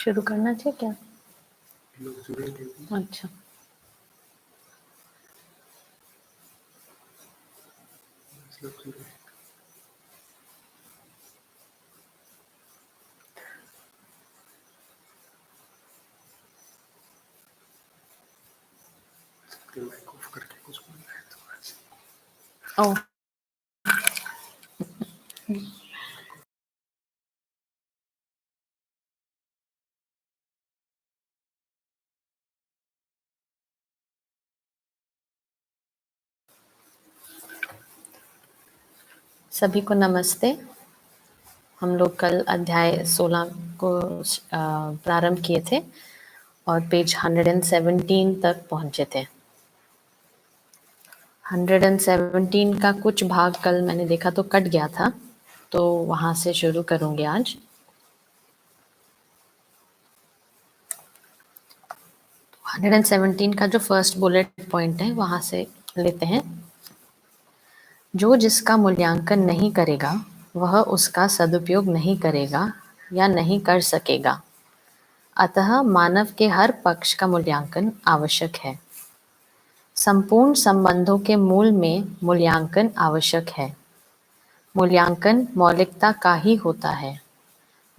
शुरू करना चाहिए क्या? लोग जुड़ेंगे। अच्छा, लोग जुड़े। माइक ऑफ करके कुछ बोलना है तो ओ सभी को नमस्ते। हम लोग कल अध्याय 16 को प्रारंभ किए थे और पेज 117 तक पहुंचे थे। 117 का कुछ भाग कल मैंने देखा तो कट गया था, तो वहां से शुरू करूंगी आज। तो 117 का जो फर्स्ट बुलेट पॉइंट है वहां से लेते हैं। जो जिसका मूल्यांकन नहीं करेगा वह उसका सदुपयोग नहीं करेगा या नहीं कर सकेगा। अतः मानव के हर पक्ष का मूल्यांकन आवश्यक है। संपूर्ण संबंधों के मूल में मूल्यांकन आवश्यक है। मूल्यांकन मौलिकता का ही होता है।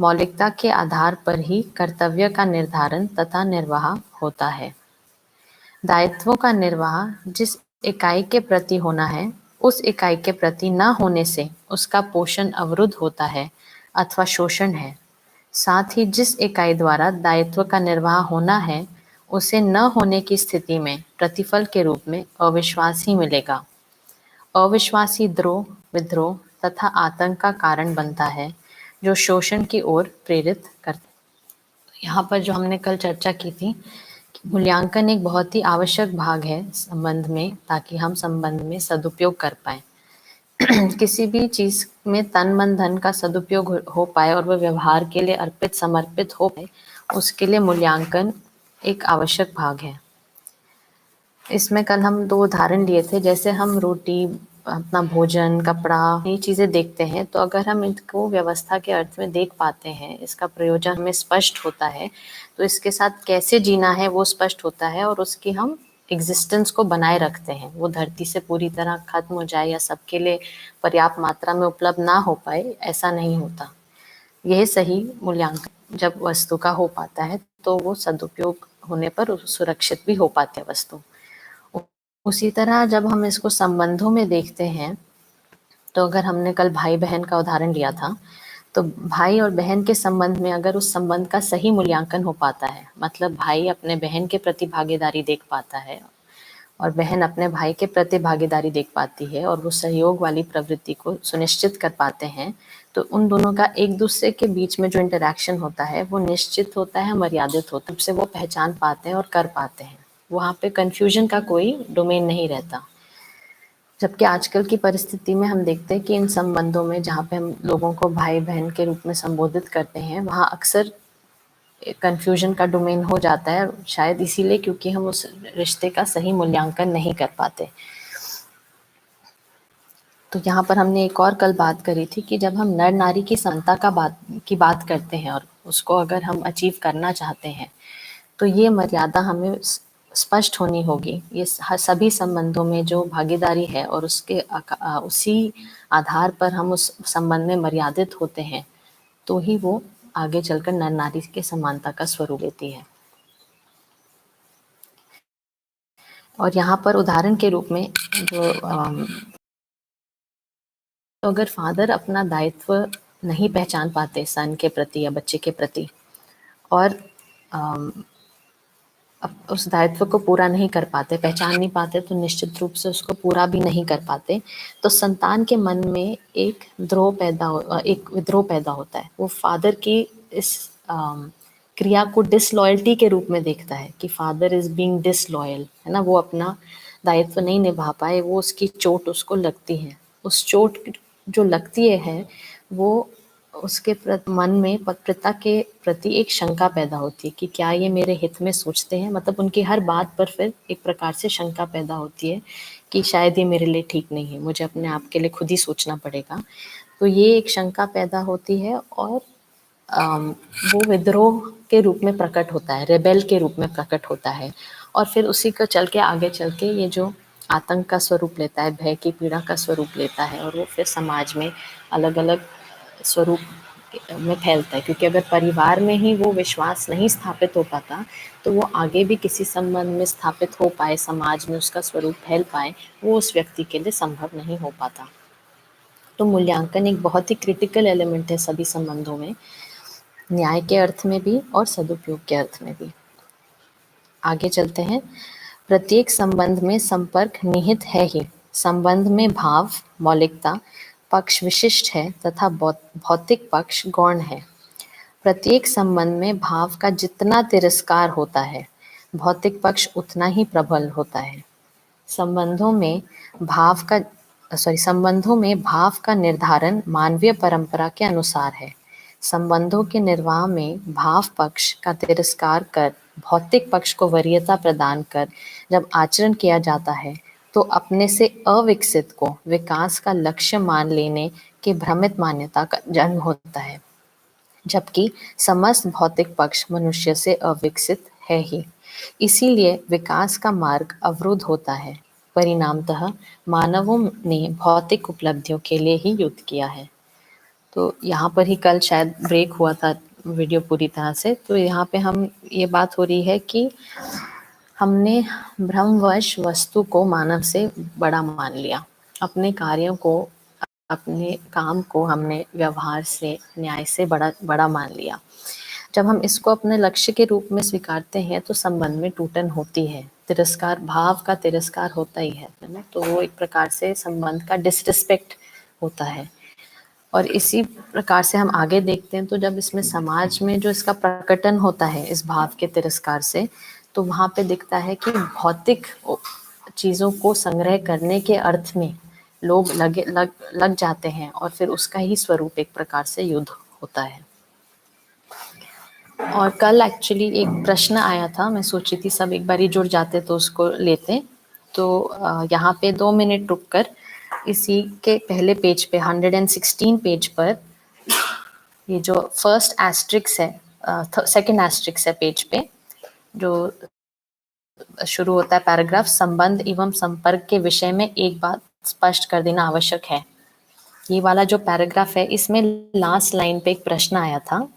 मौलिकता के आधार पर ही कर्तव्य का निर्धारण तथा निर्वाह होता है। दायित्वों का निर्वाह जिस इकाई के प्रति होना है, उस इकाई के प्रति न होने से उसका पोषण अवरुद्ध होता है अथवा शोषण है। साथ ही जिस इकाई द्वारा दायित्व का निर्वाह होना है, उसे न होने की स्थिति में प्रतिफल के रूप में अविश्वास ही मिलेगा। अविश्वास ही द्रोह, विद्रोह तथा आतंक का कारण बनता है, जो शोषण की ओर प्रेरित करता है। यहाँ पर जो हमने कल चर्चा की थी कि मूल्यांकन एक बहुत ही आवश्यक भाग है संबंध में, ताकि हम संबंध में सदुपयोग कर पाए। किसी भी चीज में तन मन धन का सदुपयोग हो पाए और वह व्यवहार के लिए अर्पित समर्पित हो पाए, उसके लिए मूल्यांकन एक आवश्यक भाग है। इसमें कल हम 2 उदाहरण लिए थे, जैसे हम रोटी, अपना भोजन, कपड़ा, ये चीजें देखते हैं, तो अगर हम इनको व्यवस्था के अर्थ में देख पाते हैं, इसका प्रयोजन हमें स्पष्ट होता है, तो इसके साथ कैसे जीना है वो स्पष्ट होता है और उसकी हम एग्जिस्टेंस को बनाए रखते हैं। वो धरती से पूरी तरह खत्म हो जाए या सबके लिए पर्याप्त मात्रा में उपलब्ध ना हो पाए, ऐसा नहीं होता। यह सही मूल्यांकन जब वस्तु का हो पाता है, तो वो सदुपयोग होने पर सुरक्षित भी हो पाती है वस्तु। उसी तरह जब हम इसको संबंधों में देखते हैं, तो अगर हमने कल भाई बहन का उदाहरण लिया था, तो भाई और बहन के संबंध में अगर उस संबंध का सही मूल्यांकन हो पाता है, मतलब भाई अपने बहन के प्रति भागीदारी देख पाता है और बहन अपने भाई के प्रति भागीदारी देख पाती है और वो सहयोग वाली प्रवृत्ति को सुनिश्चित कर पाते हैं, तो उन दोनों का एक दूसरे के बीच में जो इंटरेक्शन होता है वो निश्चित होता है, मर्यादित होता है, उससे वो पहचान पाते हैं और कर पाते हैं। वहाँ पे कंफ्यूजन का कोई डोमेन नहीं रहता। जबकि आजकल की परिस्थिति में हम देखते हैं कि इन संबंधों में जहाँ पे हम लोगों को भाई बहन के रूप में संबोधित करते हैं, वहाँ अक्सर कंफ्यूजन का डोमेन हो जाता है, शायद इसीलिए क्योंकि हम उस रिश्ते का सही मूल्यांकन नहीं कर पाते। तो यहाँ पर हमने एक और कल बात करी थी कि जब हम नर नारी की समता की बात करते हैं और उसको अगर हम अचीव करना चाहते हैं, तो ये मर्यादा हमें स्पष्ट होनी होगी। ये सभी संबंधों में जो भागीदारी है और उसके उसी आधार पर हम उस संबंध में मर्यादित होते हैं, तो ही वो आगे चलकर नर नारी के समानता का स्वरूप लेती है। और यहाँ पर उदाहरण के रूप में जो तो अगर फादर अपना दायित्व नहीं पहचान पाते सन के प्रति या बच्चे के प्रति और उस दायित्व को पूरा नहीं कर पाते, पहचान नहीं पाते, तो निश्चित रूप से उसको पूरा भी नहीं कर पाते, तो संतान के मन में एक विद्रोह पैदा होता है। वो फादर की इस क्रिया को डिसलॉयल्टी के रूप में देखता है कि फादर इज बीइंग डिसलॉयल, है ना। वो अपना दायित्व नहीं निभा पाए, वो उसकी चोट उसको लगती है। उस चोट जो लगती है वो उसके मन में पिता के प्रति एक शंका पैदा होती है कि क्या ये मेरे हित में सोचते हैं, मतलब उनकी हर बात पर फिर एक प्रकार से शंका पैदा होती है कि शायद ये मेरे लिए ठीक नहीं है, मुझे अपने आप के लिए खुद ही सोचना पड़ेगा। तो ये एक शंका पैदा होती है और वो विद्रोह के रूप में प्रकट होता है, रेबेल के रूप में प्रकट होता है, और फिर उसी को चल के आगे चल के ये जो आतंक का स्वरूप लेता है, भय की पीड़ा का स्वरूप लेता है, और वो फिर समाज में अलग अलग स्वरूप में फैलता है। क्योंकि अगर परिवार में ही वो विश्वास नहीं स्थापित हो पाता, तो वो आगे भी किसी संबंध में स्थापित हो पाए, समाज में उसका स्वरूप फैल पाए, वो उस व्यक्ति के लिए संभव नहीं हो पाता। तो मूल्यांकन एक बहुत ही क्रिटिकल एलिमेंट है सभी संबंधों में, न्याय के अर्थ में भी और सदुपयोग के अर्थ में भी। आगे चलते हैं। प्रत्येक संबंध में संपर्क निहित है ही। संबंध में भाव, मौलिकता पक्ष विशिष्ट है तथा भौतिक पक्ष गौण है। प्रत्येक संबंध में भाव का जितना तिरस्कार होता है, भौतिक पक्ष उतना ही प्रबल होता है। संबंधों में भाव का निर्धारण मानवीय परंपरा के अनुसार है। संबंधों के निर्वाह में भाव पक्ष का तिरस्कार कर भौतिक पक्ष को वरीयता प्रदान कर जब आचरण किया जाता है, तो अपने से अविकसित को विकास का लक्ष्य मान लेने की भ्रमित मान्यता का जन्म होता है, जबकि समस्त भौतिक पक्ष मनुष्य से अविकसित है ही। इसीलिए विकास का मार्ग अवरुद्ध होता है। परिणामतः मानवों ने भौतिक उपलब्धियों के लिए ही युद्ध किया है। तो यहाँ पर ही कल शायद ब्रेक हुआ था वीडियो पूरी तरह से। तो यहाँ पे हम ये बात हो रही है कि हमने भ्रमवश वस्तु को मानव से बड़ा मान लिया, अपने कार्यों को, अपने काम को हमने व्यवहार से, न्याय से बड़ा मान लिया। जब हम इसको अपने लक्ष्य के रूप में स्वीकारते हैं, तो संबंध में टूटन होती है, तिरस्कार, भाव का तिरस्कार होता ही है ना। तो वो एक प्रकार से संबंध का डिसरिस्पेक्ट होता है। और इसी प्रकार से हम आगे देखते हैं, तो जब इसमें समाज में जो इसका प्रकटन होता है इस भाव के तिरस्कार से, तो वहाँ पे दिखता है कि भौतिक चीज़ों को संग्रह करने के अर्थ में लोग लग जाते हैं, और फिर उसका ही स्वरूप एक प्रकार से युद्ध होता है। और कल एक्चुअली एक प्रश्न आया था, मैं सोची थी सब एक बारी जुड़ जाते तो उसको लेते। तो यहाँ पे 2 मिनट रुककर इसी के पहले पेज पे 116 पेज पर ये जो फर्स्ट एस्ट्रिक्स है, सेकंड एस्ट्रिक्स है पेज पे, जो शुरू होता है पैराग्राफ, संबंध एवं संपर्क के विषय में एक बात स्पष्ट कर देना आवश्यक है। ये वाला जो पैराग्राफ है, इसमें लास्ट लाइन पे एक प्रश्न आया था,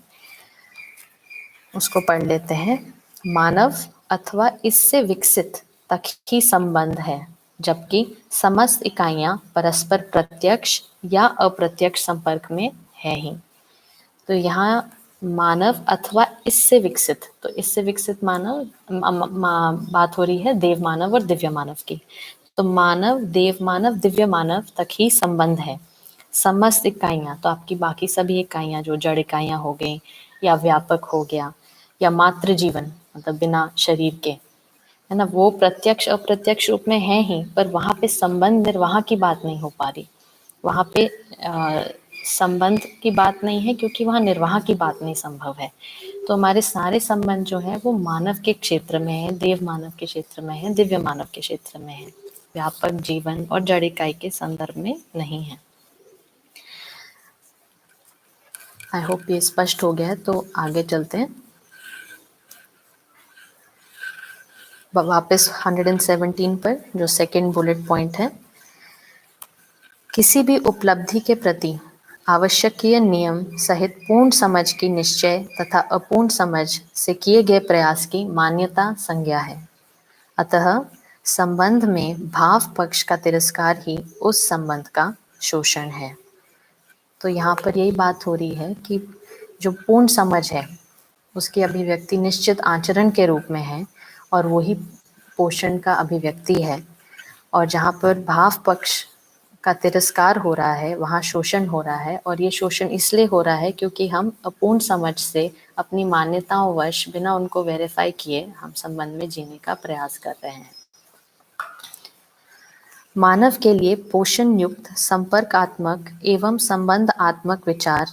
उसको पढ़ लेते हैं। मानव अथवा इससे विकसित तक ही संबंध है, जबकि समस्त इकाइयां परस्पर प्रत्यक्ष या अप्रत्यक्ष संपर्क में है ही। तो यहाँ मानव अथवा इससे विकसित, तो इससे विकसित मानव, बात हो रही है देव मानव और दिव्य मानव की। तो मानव, देव मानव, दिव्य मानव तक ही संबंध है। समस्त इकाइयां, तो आपकी बाकी सभी इकाइयां जो जड़ इकाइयां हो गई, या व्यापक हो गया, या मात्र जीवन मतलब बिना शरीर के, है ना, वो प्रत्यक्ष अप्रत्यक्ष रूप में है ही, पर वहां पे संबंध निर्वाह की बात नहीं हो पा रही। वहां पे संबंध की बात नहीं है, क्योंकि वहां निर्वाह की बात नहीं संभव है। तो हमारे सारे संबंध जो है वो मानव के क्षेत्र में है, देव मानव के क्षेत्र में है, दिव्य मानव के क्षेत्र में है, व्यापक जीवन और जड़ इकाई के संदर्भ में नहीं है। आई होप ये स्पष्ट हो गया है। तो आगे चलते हैं, वापस 117 पर जो सेकंड बुलेट पॉइंट है। किसी भी उपलब्धि के प्रति आवश्यकीय नियम सहित पूर्ण समझ की निश्चय तथा अपूर्ण समझ से किए गए प्रयास की मान्यता संज्ञा है। अतः संबंध में भाव पक्ष का तिरस्कार ही उस संबंध का शोषण है। तो यहाँ पर यही बात हो रही है कि जो पूर्ण समझ है उसकी अभिव्यक्ति निश्चित आचरण के रूप में है, और वही पोषण का अभिव्यक्ति है। और जहाँ पर भाव पक्ष का तिरस्कार हो रहा है, वहाँ शोषण हो रहा है। और ये शोषण इसलिए हो रहा है क्योंकि हम अपूर्ण समझ से, अपनी मान्यताओं वश, बिना उनको वेरीफाई किए हम संबंध में जीने का प्रयास कर रहे हैं। मानव के लिए पोषण युक्त संपर्कात्मक एवं संबंधात्मक विचार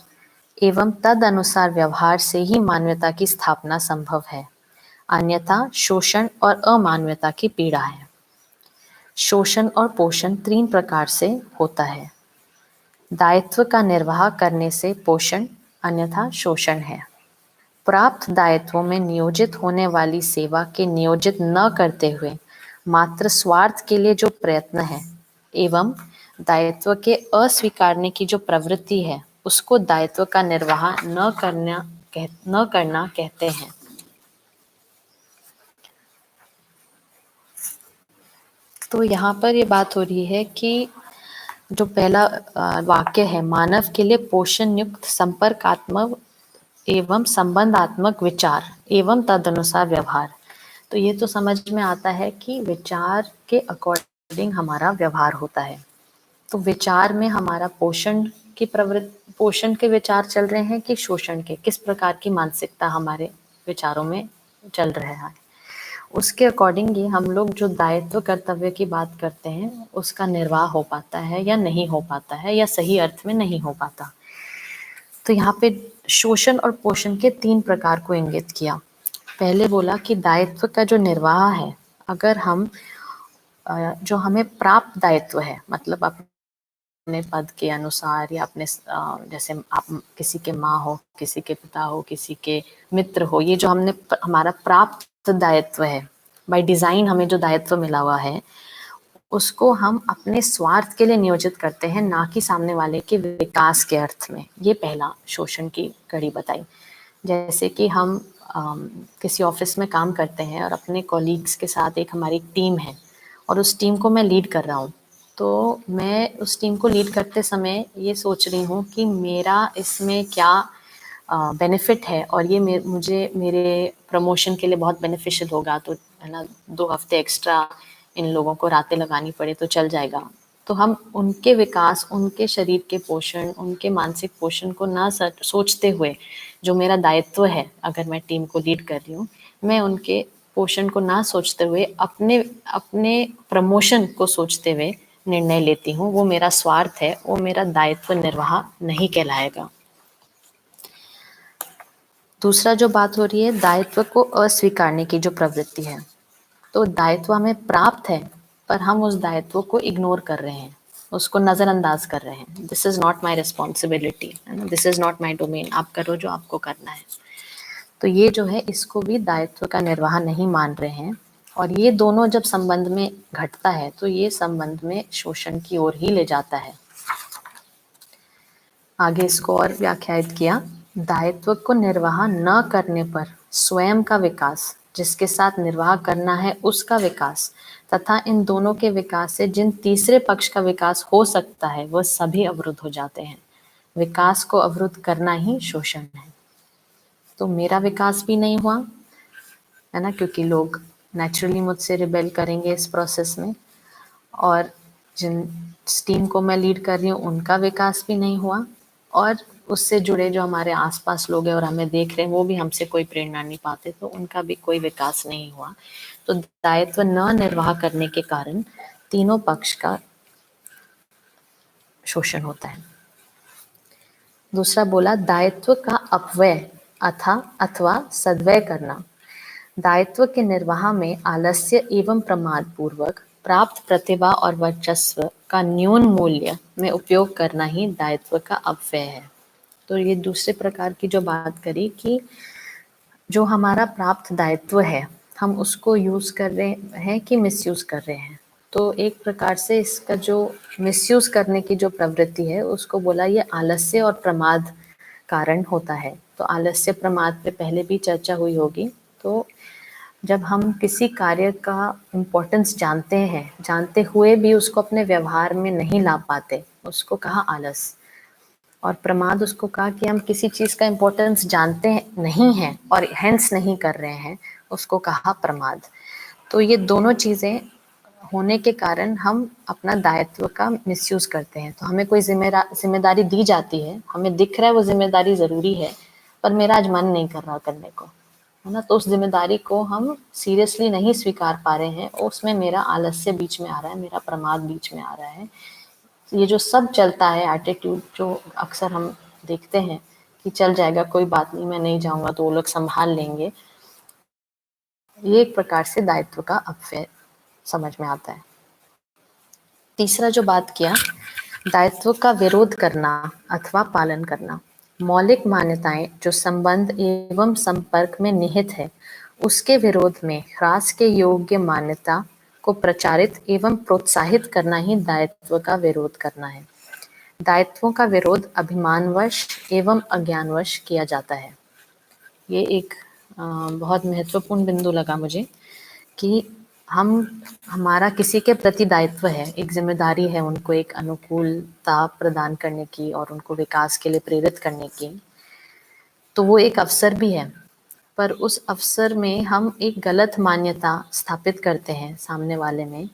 एवं तद अनुसार व्यवहार से ही मानवता की स्थापना संभव है, अन्यथा शोषण और अमानवता की पीड़ा है। शोषण और पोषण 3 प्रकार से होता है। दायित्व का निर्वाह करने से पोषण, अन्यथा शोषण है। प्राप्त दायित्वों में नियोजित होने वाली सेवा के नियोजित न करते हुए मात्र स्वार्थ के लिए जो प्रयत्न है एवं दायित्व के अस्वीकारने की जो प्रवृत्ति है उसको दायित्व का निर्वाह न करना कहते हैं। तो यहाँ पर ये बात हो रही है कि जो पहला वाक्य है, मानव के लिए पोषण युक्त संपर्कात्मक एवं संबंधात्मक विचार एवं तदनुसार व्यवहार। तो ये तो समझ में आता है कि विचार के अकॉर्डिंग हमारा व्यवहार होता है। तो विचार में हमारा पोषण के विचार चल रहे हैं कि शोषण के, किस प्रकार की मानसिकता हमारे विचारों में चल रहा है, उसके अकॉर्डिंग ही हम लोग जो दायित्व कर्तव्य की बात करते हैं उसका निर्वाह हो पाता है या नहीं हो पाता है, या सही अर्थ में नहीं हो पाता। तो यहाँ पे शोषण और पोषण के 3 प्रकार को इंगित किया। पहले बोला कि दायित्व का जो निर्वाह है, अगर हम जो हमें प्राप्त दायित्व है, मतलब अपने पद के अनुसार या अपने जैसे आप किसी के माँ हो, किसी के पिता हो, किसी के मित्र हो, ये जो हमारा प्राप्त दायित्व है, बाय डिजाइन हमें जो दायित्व मिला हुआ है उसको हम अपने स्वार्थ के लिए नियोजित करते हैं, ना कि सामने वाले के विकास के अर्थ में। ये पहला शोषण की कड़ी बताई। जैसे कि हम किसी ऑफिस में काम करते हैं और अपने कॉलीग्स के साथ एक हमारी टीम है और उस टीम को मैं लीड कर रहा हूँ, तो मैं उस टीम को लीड करते समय ये सोच रही हूँ कि मेरा इसमें क्या बेनिफिट है और ये मुझे मेरे प्रमोशन के लिए बहुत बेनिफिशियल होगा, तो है ना 2 हफ्ते एक्स्ट्रा इन लोगों को रातें लगानी पड़े तो चल जाएगा। तो हम उनके विकास, उनके शरीर के पोषण, उनके मानसिक पोषण को ना सोचते हुए, जो मेरा दायित्व है अगर मैं टीम को लीड कर रही हूँ, मैं उनके पोषण को ना सोचते हुए अपने अपने प्रमोशन को सोचते हुए निर्णय लेती हूँ, वो मेरा स्वार्थ है, वो मेरा दायित्व निर्वाह नहीं कहलाएगा। दूसरा जो बात हो रही है, दायित्व को अस्वीकारने की जो प्रवृत्ति है, तो दायित्व हमें प्राप्त है पर हम उस दायित्व को इग्नोर कर रहे हैं, उसको नज़रअंदाज कर रहे हैं। This is not my responsibility, है ना, this is not my domain, आप करो जो आपको करना है। तो ये जो है इसको भी दायित्व का निर्वाह नहीं मान रहे हैं, और ये दोनों जब संबंध में घटता है तो ये संबंध में शोषण की ओर ही ले जाता है। आगे इसको और व्याख्यायित किया, दायित्व को निर्वाह न करने पर स्वयं का विकास, जिसके साथ निर्वाह करना है उसका विकास, तथा इन दोनों के विकास से जिन तीसरे पक्ष का विकास हो सकता है वह सभी अवरुद्ध हो जाते हैं। विकास को अवरुद्ध करना ही शोषण है। तो मेरा विकास भी नहीं हुआ, है ना, क्योंकि लोग नेचुरली मुझसे रिबेल करेंगे इस प्रोसेस में, और जिन टीम को मैं लीड कर रही हूँ उनका विकास भी नहीं हुआ, और उससे जुड़े जो हमारे आसपास लोग हैं और हमें देख रहे हैं वो भी हमसे कोई प्रेरणा नहीं पाते, तो उनका भी कोई विकास नहीं हुआ। तो दायित्व न निर्वाह करने के कारण तीनों पक्ष का शोषण होता है। दूसरा बोला, दायित्व का अपव्यय अथवा सद्व्यय करना। दायित्व के निर्वाह में आलस्य एवं प्रमाद पूर्वक प्राप्त प्रतिभा और वर्चस्व का न्यून मूल्य में उपयोग करना ही दायित्व का अपव्यय है। तो ये दूसरे प्रकार की जो बात करी कि जो हमारा प्राप्त दायित्व है हम उसको यूज कर रहे हैं कि मिसयूज कर रहे हैं। तो एक प्रकार से इसका जो मिसयूज करने की जो प्रवृत्ति है उसको बोला ये आलस्य और प्रमाद कारण होता है। तो आलस्य प्रमाद पे पहले भी चर्चा हुई होगी। तो जब हम किसी कार्य का इम्पोर्टेंस जानते हैं, जानते हुए भी उसको अपने व्यवहार में नहीं ला पाते, उसको कहा आलस। और प्रमाद उसको कहा कि हम किसी चीज़ का इम्पोर्टेंस जानते नहीं हैं और हेंस नहीं कर रहे हैं, उसको कहा प्रमाद। तो ये दोनों चीज़ें होने के कारण हम अपना दायित्व का मिसयूज करते हैं। तो हमें कोई जिम्मेदारी दी जाती है, हमें दिख रहा है वो जिम्मेदारी ज़रूरी है, पर मेरा आज मन नहीं कर रहा करने को, है ना, तो उस जिम्मेदारी को हम सीरियसली नहीं स्वीकार पा रहे हैं, उसमें मेरा आलस्य बीच में आ रहा है, मेरा प्रमाद बीच में आ रहा है। ये जो सब चलता है एटीट्यूड, जो अक्सर हम देखते हैं कि चल जाएगा, कोई बात नहीं, मैं नहीं जाऊंगा तो वो लोग संभाल लेंगे, ये एक प्रकार से दायित्व का अपव्यय समझ में आता है। तीसरा जो बात किया, दायित्व का विरोध करना अथवा पालन करना। मौलिक मान्यताएं जो संबंध एवं संपर्क में निहित है, उसके विरोध में ह्रास के योग्य मान्यता को प्रचारित एवं प्रोत्साहित करना ही दायित्व का विरोध करना है। दायित्वों का विरोध अभिमानवश एवं अज्ञानवश किया जाता है। ये एक बहुत महत्वपूर्ण बिंदु लगा मुझे कि हमारा किसी के प्रति दायित्व है, एक ज़िम्मेदारी है उनको एक अनुकूलता प्रदान करने की और उनको विकास के लिए प्रेरित करने की। तो वो एक अवसर भी है, पर उस अवसर में हम एक गलत मान्यता स्थापित करते हैं सामने वाले में,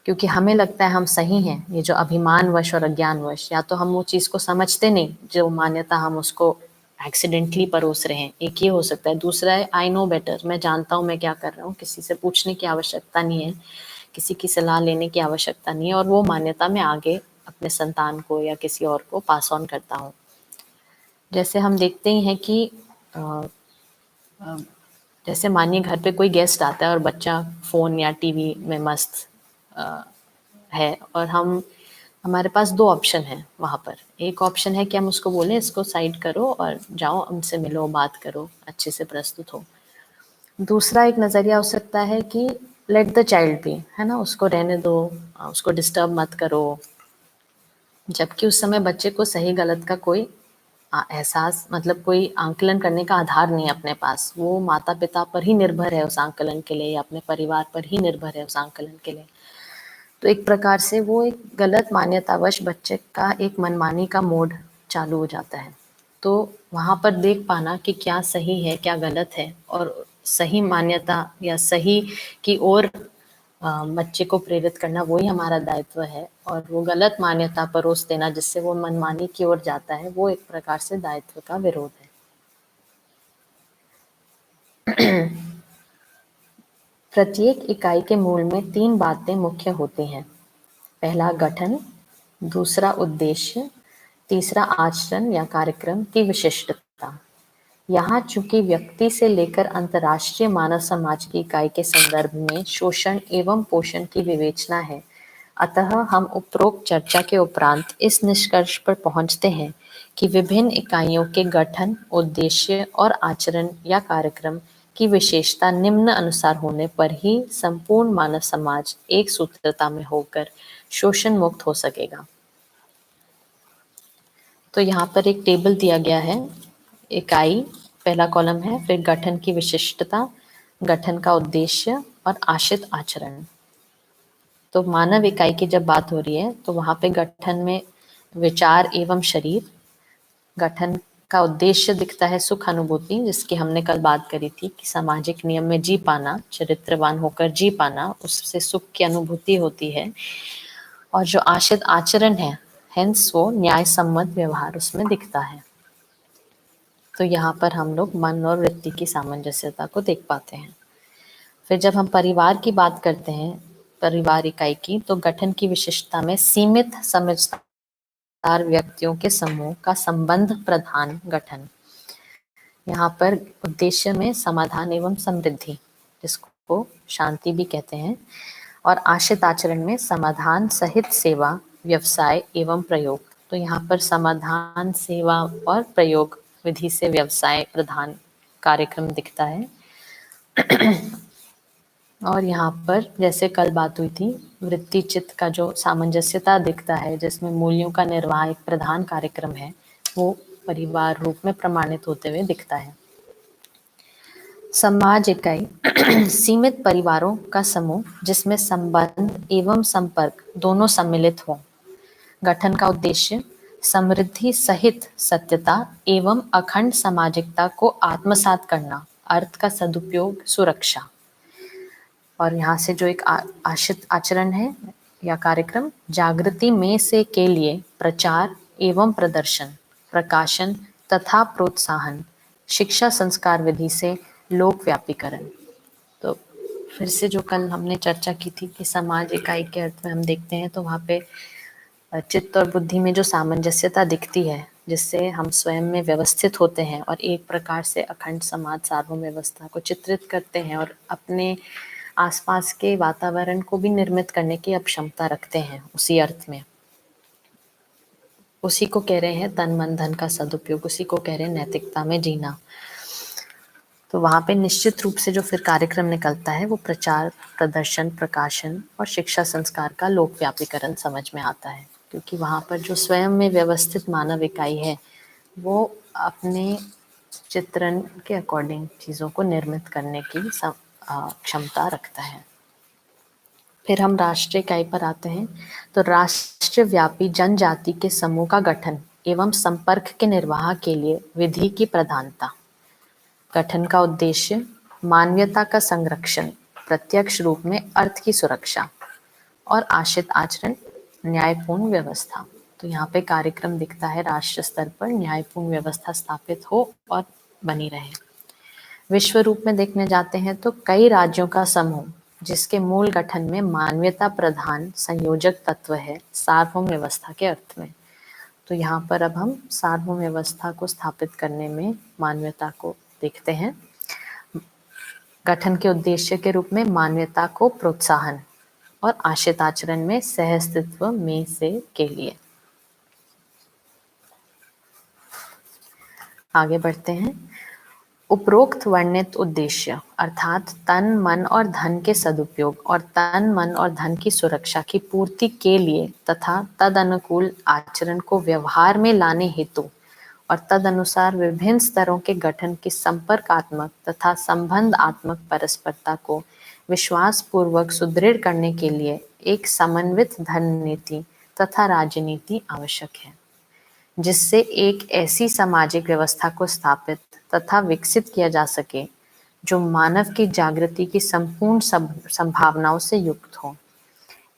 क्योंकि हमें लगता है हम सही हैं। ये जो अभिमानवश और अज्ञानवश, या तो हम वो चीज़ को समझते नहीं, जो मान्यता हम उसको एक्सीडेंटली परोस रहे हैं, एक ये हो सकता है। दूसरा है आई नो बेटर, मैं जानता हूँ मैं क्या कर रहा हूँ, किसी से पूछने की आवश्यकता नहीं है, किसी की सलाह लेने की आवश्यकता नहीं है, और वो मान्यता मैं आगे अपने संतान को या किसी और को पास ऑन करता हूँ। जैसे हम देखते ही हैं कि अ, अ, जैसे मानिए घर पे कोई गेस्ट आता है और बच्चा फ़ोन या टीवी में मस्त है, और हमारे पास 2 ऑप्शन हैं वहाँ पर। एक ऑप्शन है कि हम उसको बोलें इसको साइड करो और जाओ उनसे मिलो, बात करो, अच्छे से प्रस्तुत हो। दूसरा एक नज़रिया हो सकता है कि लेट द चाइल्ड बी, है ना? उसको रहने दो, उसको डिस्टर्ब मत करो। जबकि उस समय बच्चे को सही गलत का कोई एहसास, मतलब कोई आंकलन करने का आधार नहीं है अपने पास। वो माता-पिता पर ही निर्भर है उस आंकलन के लिए, या अपने परिवार पर ही निर्भर है उस आंकलन के लिए। तो एक प्रकार से वो एक गलत मान्यतावश बच्चे का एक मनमानी का मोड चालू हो जाता है। तो वहाँ पर देख पाना कि क्या सही है, क्या गलत है, और सही मान्यता या सही की ओर बच्चे को प्रेरित करना, वही हमारा दायित्व है। और वो गलत मान्यता परोस देना जिससे वो मनमानी की ओर जाता है, वो एक प्रकार से दायित्व का विरोध है। प्रत्येक इकाई के मूल में 3 बातें मुख्य होती हैं। पहला गठन, दूसरा उद्देश्य, तीसरा आचरण या कार्यक्रम की विशिष्टता। यहाँ चूंकि व्यक्ति से लेकर अंतर्राष्ट्रीय मानव समाज की इकाई के संदर्भ में शोषण एवं पोषण की विवेचना है, अतः हम उपरोक्त चर्चा के उपरांत इस निष्कर्ष पर पहुंचते हैं कि विभिन्न इकाइयों के गठन, उद्देश्य और आचरण या कार्यक्रम की विशेषता निम्न अनुसार होने पर ही संपूर्ण मानव समाज एक सूत्रता में होकर शोषण मुक्त हो सकेगा। तो यहाँ पर एक टेबल दिया गया है। इकाई पहला कॉलम है, फिर गठन की विशिष्टता, गठन का उद्देश्य और आश्रित आचरण। तो मानव इकाई की जब बात हो रही है तो वहाँ पे गठन में विचार एवं शरीर, गठन का उद्देश्य दिखता है सुख अनुभूति, जिसकी हमने कल बात करी थी कि सामाजिक नियम में जी पाना, चरित्रवान होकर जी पाना, उससे सुख की अनुभूति होती है। और जो आश्रित आचरण है, हेंस वो न्याय सम्मत व्यवहार उसमें दिखता है। तो यहाँ पर हम लोग मन और वृत्ति की सामंजस्यता को देख पाते हैं। फिर जब हम परिवार की बात करते हैं, परिवार इकाई की, तो गठन की विशिष्टता में सीमित समझदार व्यक्तियों के समूह का संबंध प्रधान गठन। यहाँ पर उद्देश्य में समाधान एवं समृद्धि, जिसको शांति भी कहते हैं, और आश्रित आचरण में समाधान सहित सेवा, व्यवसाय एवं प्रयोग। तो यहाँ पर समाधान, सेवा और प्रयोग विधि से व्यवसाय प्रधान कार्यक्रम दिखता है। और यहाँ पर जैसे कल बात हुई थी, वृत्ति चित्त का जो सामंजस्यता दिखता है, जिसमें मूल्यों का निर्वाह एक प्रधान कार्यक्रम है, वो परिवार रूप में प्रमाणित होते हुए दिखता है। समाज इकाई सीमित परिवारों का समूह जिसमें संबंध एवं संपर्क दोनों सम्मिलित हों। गठन का उद्देश्य समृद्धि सहित सत्यता एवं अखंड सामाजिकता को आत्मसात करना, अर्थ का सदुपयोग, सुरक्षा। और यहाँ से जो एक आश्रित आचरण है या कार्यक्रम, जागृति में से के लिए प्रचार एवं प्रदर्शन, प्रकाशन तथा प्रोत्साहन, शिक्षा संस्कार विधि से लोक व्यापीकरण। तो फिर से जो कल हमने चर्चा की थी कि समाज इकाई के अर्थ में हम देखते हैं, तो वहाँ पे चित्त और बुद्धि में जो सामंजस्यता दिखती है, जिससे हम स्वयं में व्यवस्थित होते हैं और एक प्रकार से अखंड समाज सार्वभौम व्यवस्था को चित्रित करते हैं और अपने आसपास के वातावरण को भी निर्मित करने की अब क्षमता रखते हैं उसी अर्थ में। उसी को कह रहे हैं तन मन धन का सदुपयोग, उसी को कह रहे हैं नैतिकता में जीना। तो वहाँ पे निश्चित रूप से जो फिर कार्यक्रम निकलता है वो प्रचार, प्रदर्शन, प्रकाशन और शिक्षा संस्कार का लोकव्यापीकरण समझ में आता है, क्योंकि वहाँ पर जो स्वयं में व्यवस्थित मानव इकाई है वो अपने चित्रण के अकॉर्डिंग चीज़ों को निर्मित करने की क्षमता रखता है। फिर हम राष्ट्रीय इकाई पर आते हैं। तो राष्ट्रव्यापी जनजाति के समूह का गठन एवं संपर्क के निर्वाह के लिए विधि की प्रधानता। गठन का उद्देश्य मानवीयता का संरक्षण, प्रत्यक्ष रूप में अर्थ की सुरक्षा और आशित आचरण, न्यायपूर्ण व्यवस्था। तो यहाँ पे कार्यक्रम दिखता है राष्ट्र स्तर पर न्यायपूर्ण व्यवस्था स्थापित हो और बनी रहे। विश्व रूप में देखने जाते हैं तो कई राज्यों का समूह जिसके मूल गठन में मानवीयता प्रधान संयोजक तत्व है सार्वभौम व्यवस्था के अर्थ में। तो यहाँ पर अब हम सार्वभौम व्यवस्था को स्थापित करने में मानवीयता को देखते हैं। गठन के उद्देश्य के रूप में मानवीयता को प्रोत्साहन और आशित आचरण में सहअस्तित्व में से के लिए। आगे बढ़ते हैं। उपरोक्त वर्णित उद्देश्य अर्थात तन मन और धन के सदुपयोग और तन मन और धन की सुरक्षा की पूर्ति के लिए तथा तद अनुकूल आचरण को व्यवहार में लाने हेतु और तदनुसार विभिन्न स्तरों के गठन की संपर्कात्मक तथा संबंधात्मक परस्परता को विश्वास पूर्वक सुदृढ़ करने के लिए एक समन्वित धन नीति तथा राजनीति आवश्यक है, जिससे एक ऐसी सामाजिक व्यवस्था को स्थापित तथा विकसित किया जा सके जो मानव की जागृति की संपूर्ण संभावनाओं से युक्त हो।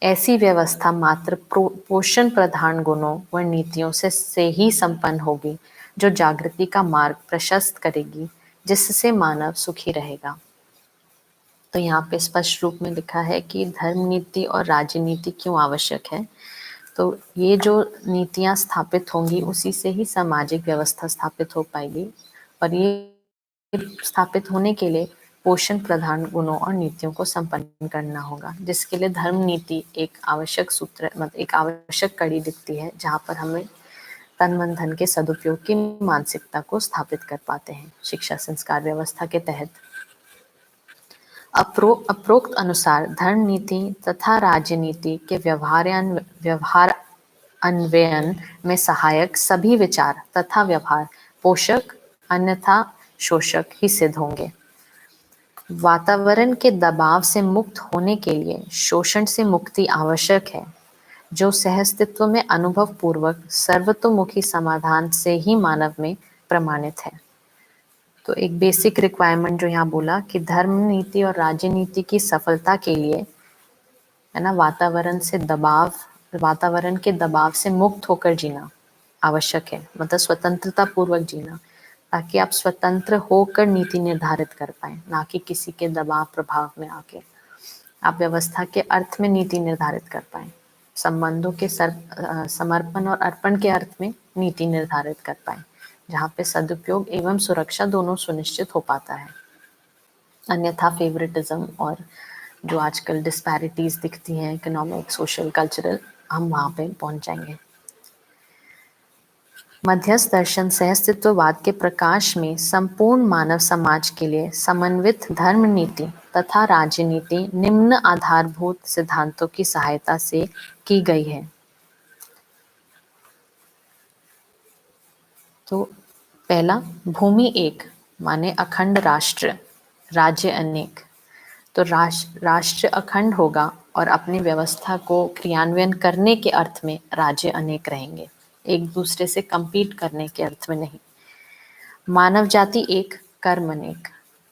ऐसी व्यवस्था मात्र पोषण प्रधान गुणों व नीतियों से ही संपन्न होगी जो जागृति का मार्ग प्रशस्त करेगी, जिससे मानव सुखी रहेगा। तो यहाँ पे स्पष्ट रूप में लिखा है कि धर्म नीति और राजनीति क्यों आवश्यक है। तो ये जो नीतियाँ स्थापित होंगी उसी से ही सामाजिक व्यवस्था स्थापित हो पाएगी, और ये स्थापित होने के लिए पोषण प्रधान गुणों और नीतियों को संपन्न करना होगा, जिसके लिए धर्म नीति एक आवश्यक सूत्र मतलब एक आवश्यक कड़ी दिखती है, जहाँ पर हमें तन मन धन के सदुपयोग की मानसिकता को स्थापित कर पाते हैं शिक्षा संस्कार व्यवस्था के तहत। उपरोक्त अनुसार धर्म नीति तथा राजनीति के व्यवहार अन्वयन में सहायक सभी विचार तथा व्यवहार पोषक अन्यथा शोषक ही सिद्ध होंगे। वातावरण के दबाव से मुक्त होने के लिए शोषण से मुक्ति आवश्यक है, जो सहअस्तित्व में अनुभव पूर्वक सर्वतोमुखी समाधान से ही मानव में प्रमाणित है। तो एक बेसिक रिक्वायरमेंट जो यहाँ बोला कि धर्म नीति और राजनीति की सफलता के लिए है ना वातावरण के दबाव से मुक्त होकर जीना आवश्यक है, मतलब स्वतंत्रता पूर्वक जीना, ताकि आप स्वतंत्र होकर नीति निर्धारित कर पाए, ना कि किसी के दबाव प्रभाव में आके आप व्यवस्था के अर्थ में नीति निर्धारित कर पाए, संबंधों के समर्पण और अर्पण के अर्थ में नीति निर्धारित कर पाए, जहाँ पे सदुपयोग एवं सुरक्षा दोनों सुनिश्चित हो पाता है। अन्यथा फेवरेटिज्म और जो आजकल डिस्पैरिटीज दिखती हैं इकोनॉमिक, सोशल, कल्चरल, हम वहाँ पे पहुँच जाएंगे। मध्यस्थ दर्शन सहअस्तित्ववाद के प्रकाश में संपूर्ण मानव समाज के लिए समन्वित धर्म नीति तथा राजनीति निम्न आधारभूत सिद्धांतों की सहायता से की गई है। तो पहला, भूमि एक माने अखंड राष्ट्र, राज्य अनेक। तो राष्ट्र अखंड होगा और अपनी व्यवस्था को क्रियान्वयन करने के अर्थ में राज्य अनेक रहेंगे, एक दूसरे से compete करने के अर्थ में नहीं। मानव जाति एक, कर्म अनेक।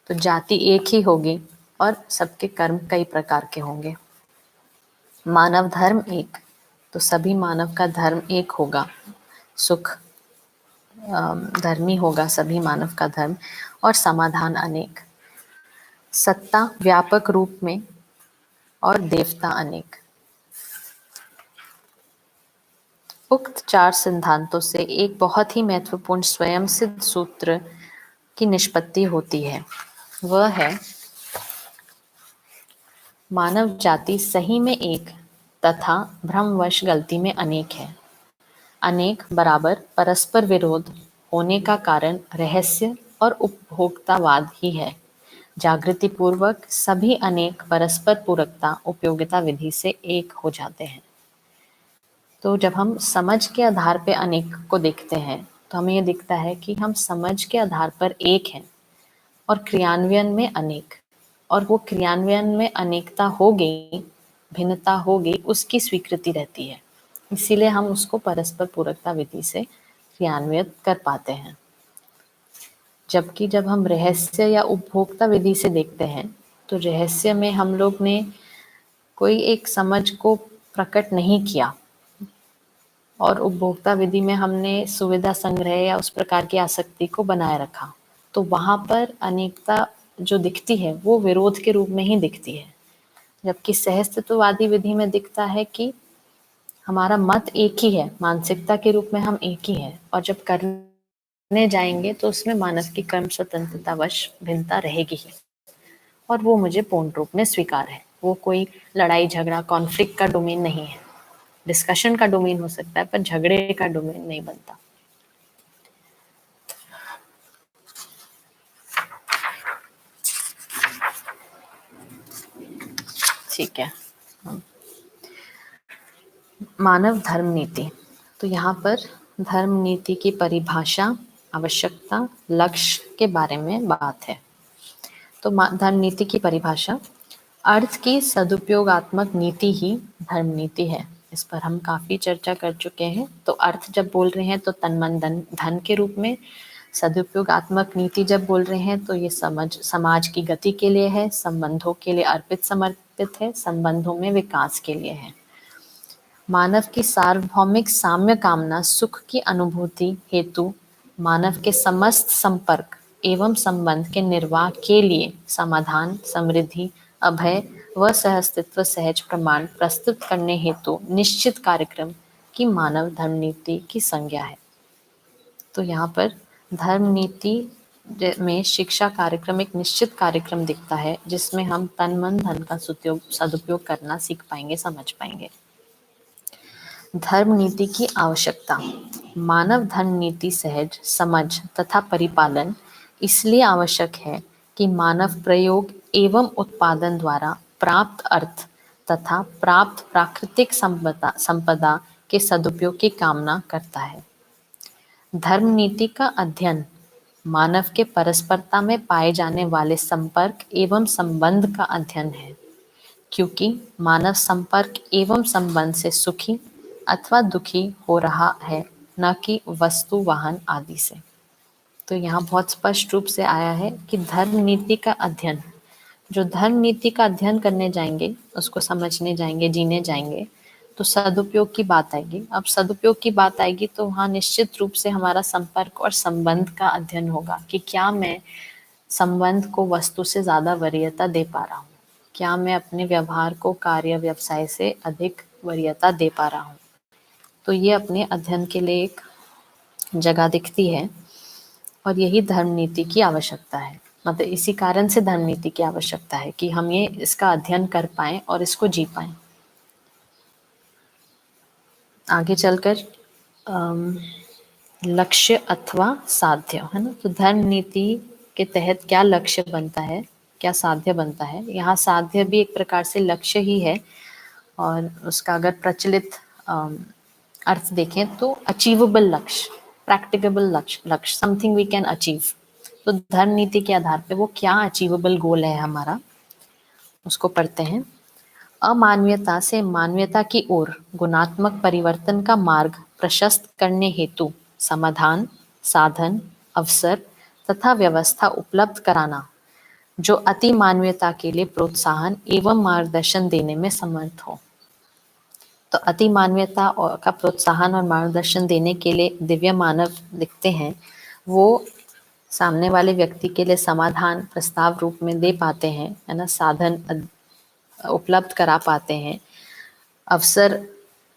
तो जाति एक ही होगी और सबके कर्म कई प्रकार के होंगे। मानव धर्म एक, तो सभी मानव का धर्म एक होगा, सुख धर्मी होगा सभी मानव का धर्म, और समाधान अनेक। सत्ता व्यापक रूप में और देवता अनेक। उक्त चार सिद्धांतों से एक बहुत ही महत्वपूर्ण स्वयं सिद्ध सूत्र की निष्पत्ति होती है, वह है मानव जाति सही में एक तथा भ्रमवश गलती में अनेक है। अनेक बराबर परस्पर विरोध होने का कारण रहस्य और उपभोक्तावाद ही है। जागृति पूर्वक सभी अनेक परस्पर पूरकता उपयोगिता विधि से एक हो जाते हैं। तो जब हम समझ के आधार पे अनेक को देखते हैं तो हमें ये दिखता है कि हम समझ के आधार पर एक हैं और क्रियान्वयन में अनेक, और वो क्रियान्वयन में अनेकता हो गई, भिन्नता हो गई, उसकी स्वीकृति रहती है। इसीलिए हम उसको परस्पर पूरकता विधि से क्रियान्वित कर पाते हैं। जबकि जब हम रहस्य या उपभोक्ता विधि से देखते हैं तो रहस्य में हम लोग ने कोई एक समझ को प्रकट नहीं किया और उपभोक्ता विधि में हमने सुविधा संग्रह या उस प्रकार की आसक्ति को बनाए रखा। तो वहां पर अनेकता जो दिखती है वो विरोध के रूप में ही दिखती है, जबकि सहस्तित्ववादी विधि में दिखता है कि हमारा मत एक ही है, मानसिकता के रूप में हम एक ही हैं, और जब करने जाएंगे तो उसमें मानव की कर्म स्वतंत्रतावश भिन्नता रहेगी ही, और वो मुझे पूर्ण रूप में स्वीकार है। वो कोई लड़ाई झगड़ा कॉन्फ्लिक्ट का डोमेन नहीं है। डिस्कशन का डोमेन हो सकता है पर झगड़े का डोमेन नहीं बनता। ठीक है। मानव धर्म नीति। तो यहाँ पर धर्म नीति की परिभाषा, आवश्यकता, लक्ष्य के बारे में बात है। तो धर्म नीति की परिभाषा, अर्थ की सदुपयोगात्मक नीति ही धर्म नीति है। इस पर हम काफी चर्चा कर चुके हैं। तो अर्थ जब बोल रहे हैं तो तन मन धन के रूप में, सदुपयोगात्मक नीति जब बोल रहे हैं तो ये समाज की गति के लिए है, संबंधों के लिए अर्पित समर्पित है, संबंधों में विकास के लिए है। मानव की सार्वभौमिक साम्य कामना सुख की अनुभूति हेतु मानव के समस्त संपर्क एवं संबंध के निर्वाह के लिए समाधान, समृद्धि, अभय व सहअस्तित्व सहज प्रमाण प्रस्तुत करने हेतु निश्चित कार्यक्रम की मानव धर्म नीति की संज्ञा है। तो यहाँ पर धर्म नीति में शिक्षा कार्यक्रम एक निश्चित कार्यक्रम दिखता है जिसमें हम तन मन धन का सदुपयोग करना सीख पाएंगे, समझ पाएंगे। धर्म नीति की आवश्यकता। मानव धर्म नीति सहज समझ तथा परिपालन इसलिए आवश्यक है कि मानव प्रयोग एवं उत्पादन द्वारा प्राप्त अर्थ तथा प्राप्त प्राकृतिक संपदा के सदुपयोग की कामना करता है। धर्म नीति का अध्ययन मानव के परस्परता में पाए जाने वाले संपर्क एवं संबंध का अध्ययन है, क्योंकि मानव संपर्क एवं संबंध से सुखी अथवा दुखी हो रहा है, न कि वस्तु वाहन आदि से। तो यहाँ बहुत स्पष्ट रूप से आया है कि धर्म नीति का अध्ययन, जो धर्म नीति का अध्ययन करने जाएंगे, उसको समझने जाएंगे, जीने जाएंगे, तो सदुपयोग की बात आएगी। अब सदुपयोग की बात आएगी तो वहाँ निश्चित रूप से हमारा संपर्क और संबंध का अध्ययन होगा कि क्या मैं संबंध को वस्तु से ज़्यादा वरीयता दे पा रहा हूँ, क्या मैं अपने व्यवहार को कार्य व्यवसाय से अधिक वरीयता दे पा रहा हूँ। तो ये अपने अध्ययन के लिए एक जगह दिखती है और यही धर्म नीति की आवश्यकता है। मतलब इसी कारण से धर्म नीति की आवश्यकता है कि हम ये इसका अध्ययन कर पाएं और इसको जी पाएं। आगे चलकर लक्ष्य अथवा साध्य, है ना। तो धर्म नीति के तहत क्या लक्ष्य बनता है, क्या साध्य बनता है। यहाँ साध्य भी एक प्रकार से लक्ष्य ही है, और उसका अगर प्रचलित अर्थ देखें तो अचीवेबल लक्ष्य, प्रैक्टिकेबल लक्ष्य, समथिंग वी कैन अचीव। तो धर्म नीति के आधार पे वो क्या अचीवेबल गोल है हमारा, उसको पढ़ते हैं। अमानवीयता से मानवीयता की ओर गुणात्मक परिवर्तन का मार्ग प्रशस्त करने हेतु समाधान, साधन, अवसर तथा व्यवस्था उपलब्ध कराना, जो अति मानवीयता के लिए प्रोत्साहन एवं मार्गदर्शन देने में समर्थ हो। तो अति मानवीयता का प्रोत्साहन और मार्गदर्शन देने के लिए दिव्य मानव दिखते हैं। वो सामने वाले व्यक्ति के लिए समाधान प्रस्ताव रूप में दे पाते हैं, है ना। साधन उपलब्ध करा पाते हैं। अवसर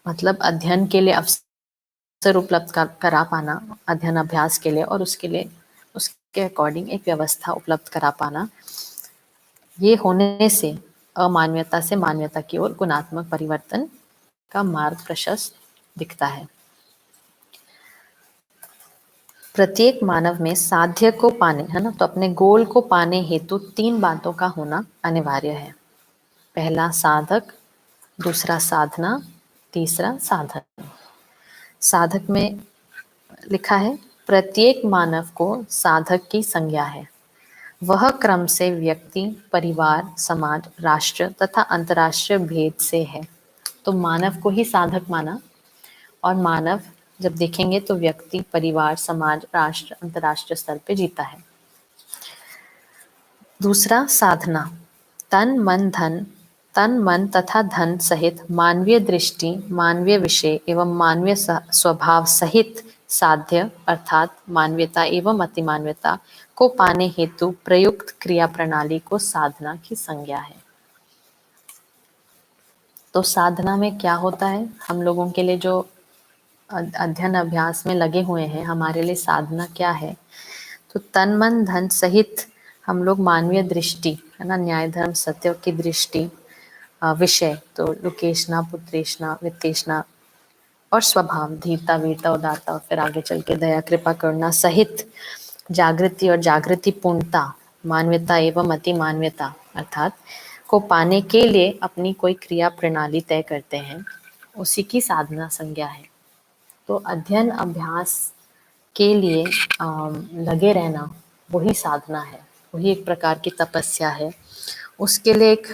मतलब अध्ययन के लिए अवसर उपलब्ध करा पाना, अध्ययन अभ्यास के लिए, और उसके लिए उसके अकॉर्डिंग एक व्यवस्था उपलब्ध करा पाना। ये होने से अमानवीयता से मानवीयता की ओर गुणात्मक परिवर्तन का मार्ग प्रशस्त दिखता है। प्रत्येक मानव में साध्य को पाने, है ना, तो अपने गोल को पाने हेतु 3 बातों का होना अनिवार्य है। पहला साधक, दूसरा साधना, तीसरा साधन। साधक में लिखा है, प्रत्येक मानव को साधक की संज्ञा है। वह क्रम से व्यक्ति, परिवार, समाज, राष्ट्र तथा अंतर्राष्ट्रीय भेद से है। तो मानव को ही साधक माना, और मानव जब देखेंगे तो व्यक्ति, परिवार, समाज, राष्ट्र, अंतर्राष्ट्रीय स्तर पे जीता है। दूसरा साधना, तन मन तथा धन सहित मानवीय दृष्टि, मानवीय विषय एवं मानवीय स्वभाव सहित साध्य अर्थात मानवीयता एवं अतिमानवीयता को पाने हेतु प्रयुक्त क्रिया प्रणाली को साधना की संज्ञा है। तो साधना में क्या होता है, हम लोगों के लिए जो अध्ययन अभ्यास में लगे हुए हैं, हमारे लिए साधना क्या है? तो तन मन धन सहित हम लोग मानवीय दृष्टि, है ना, न्याय धर्म सत्य की दृष्टि, विषय तो लोकेशना, पुत्रेशना, वित्तेशना, और स्वभाव धीरता, वीरता, उदारता, और फिर आगे चल के दया, कृपा, करुणा सहित जागृति और जागृति पूर्णता, मानवता एवं अति मानवता अर्थात को पाने के लिए अपनी कोई क्रिया प्रणाली तय करते हैं, उसी की साधना संज्ञा है। तो अध्ययन अभ्यास के लिए लगे रहना वही साधना है, वही एक प्रकार की तपस्या है। उसके लिए एक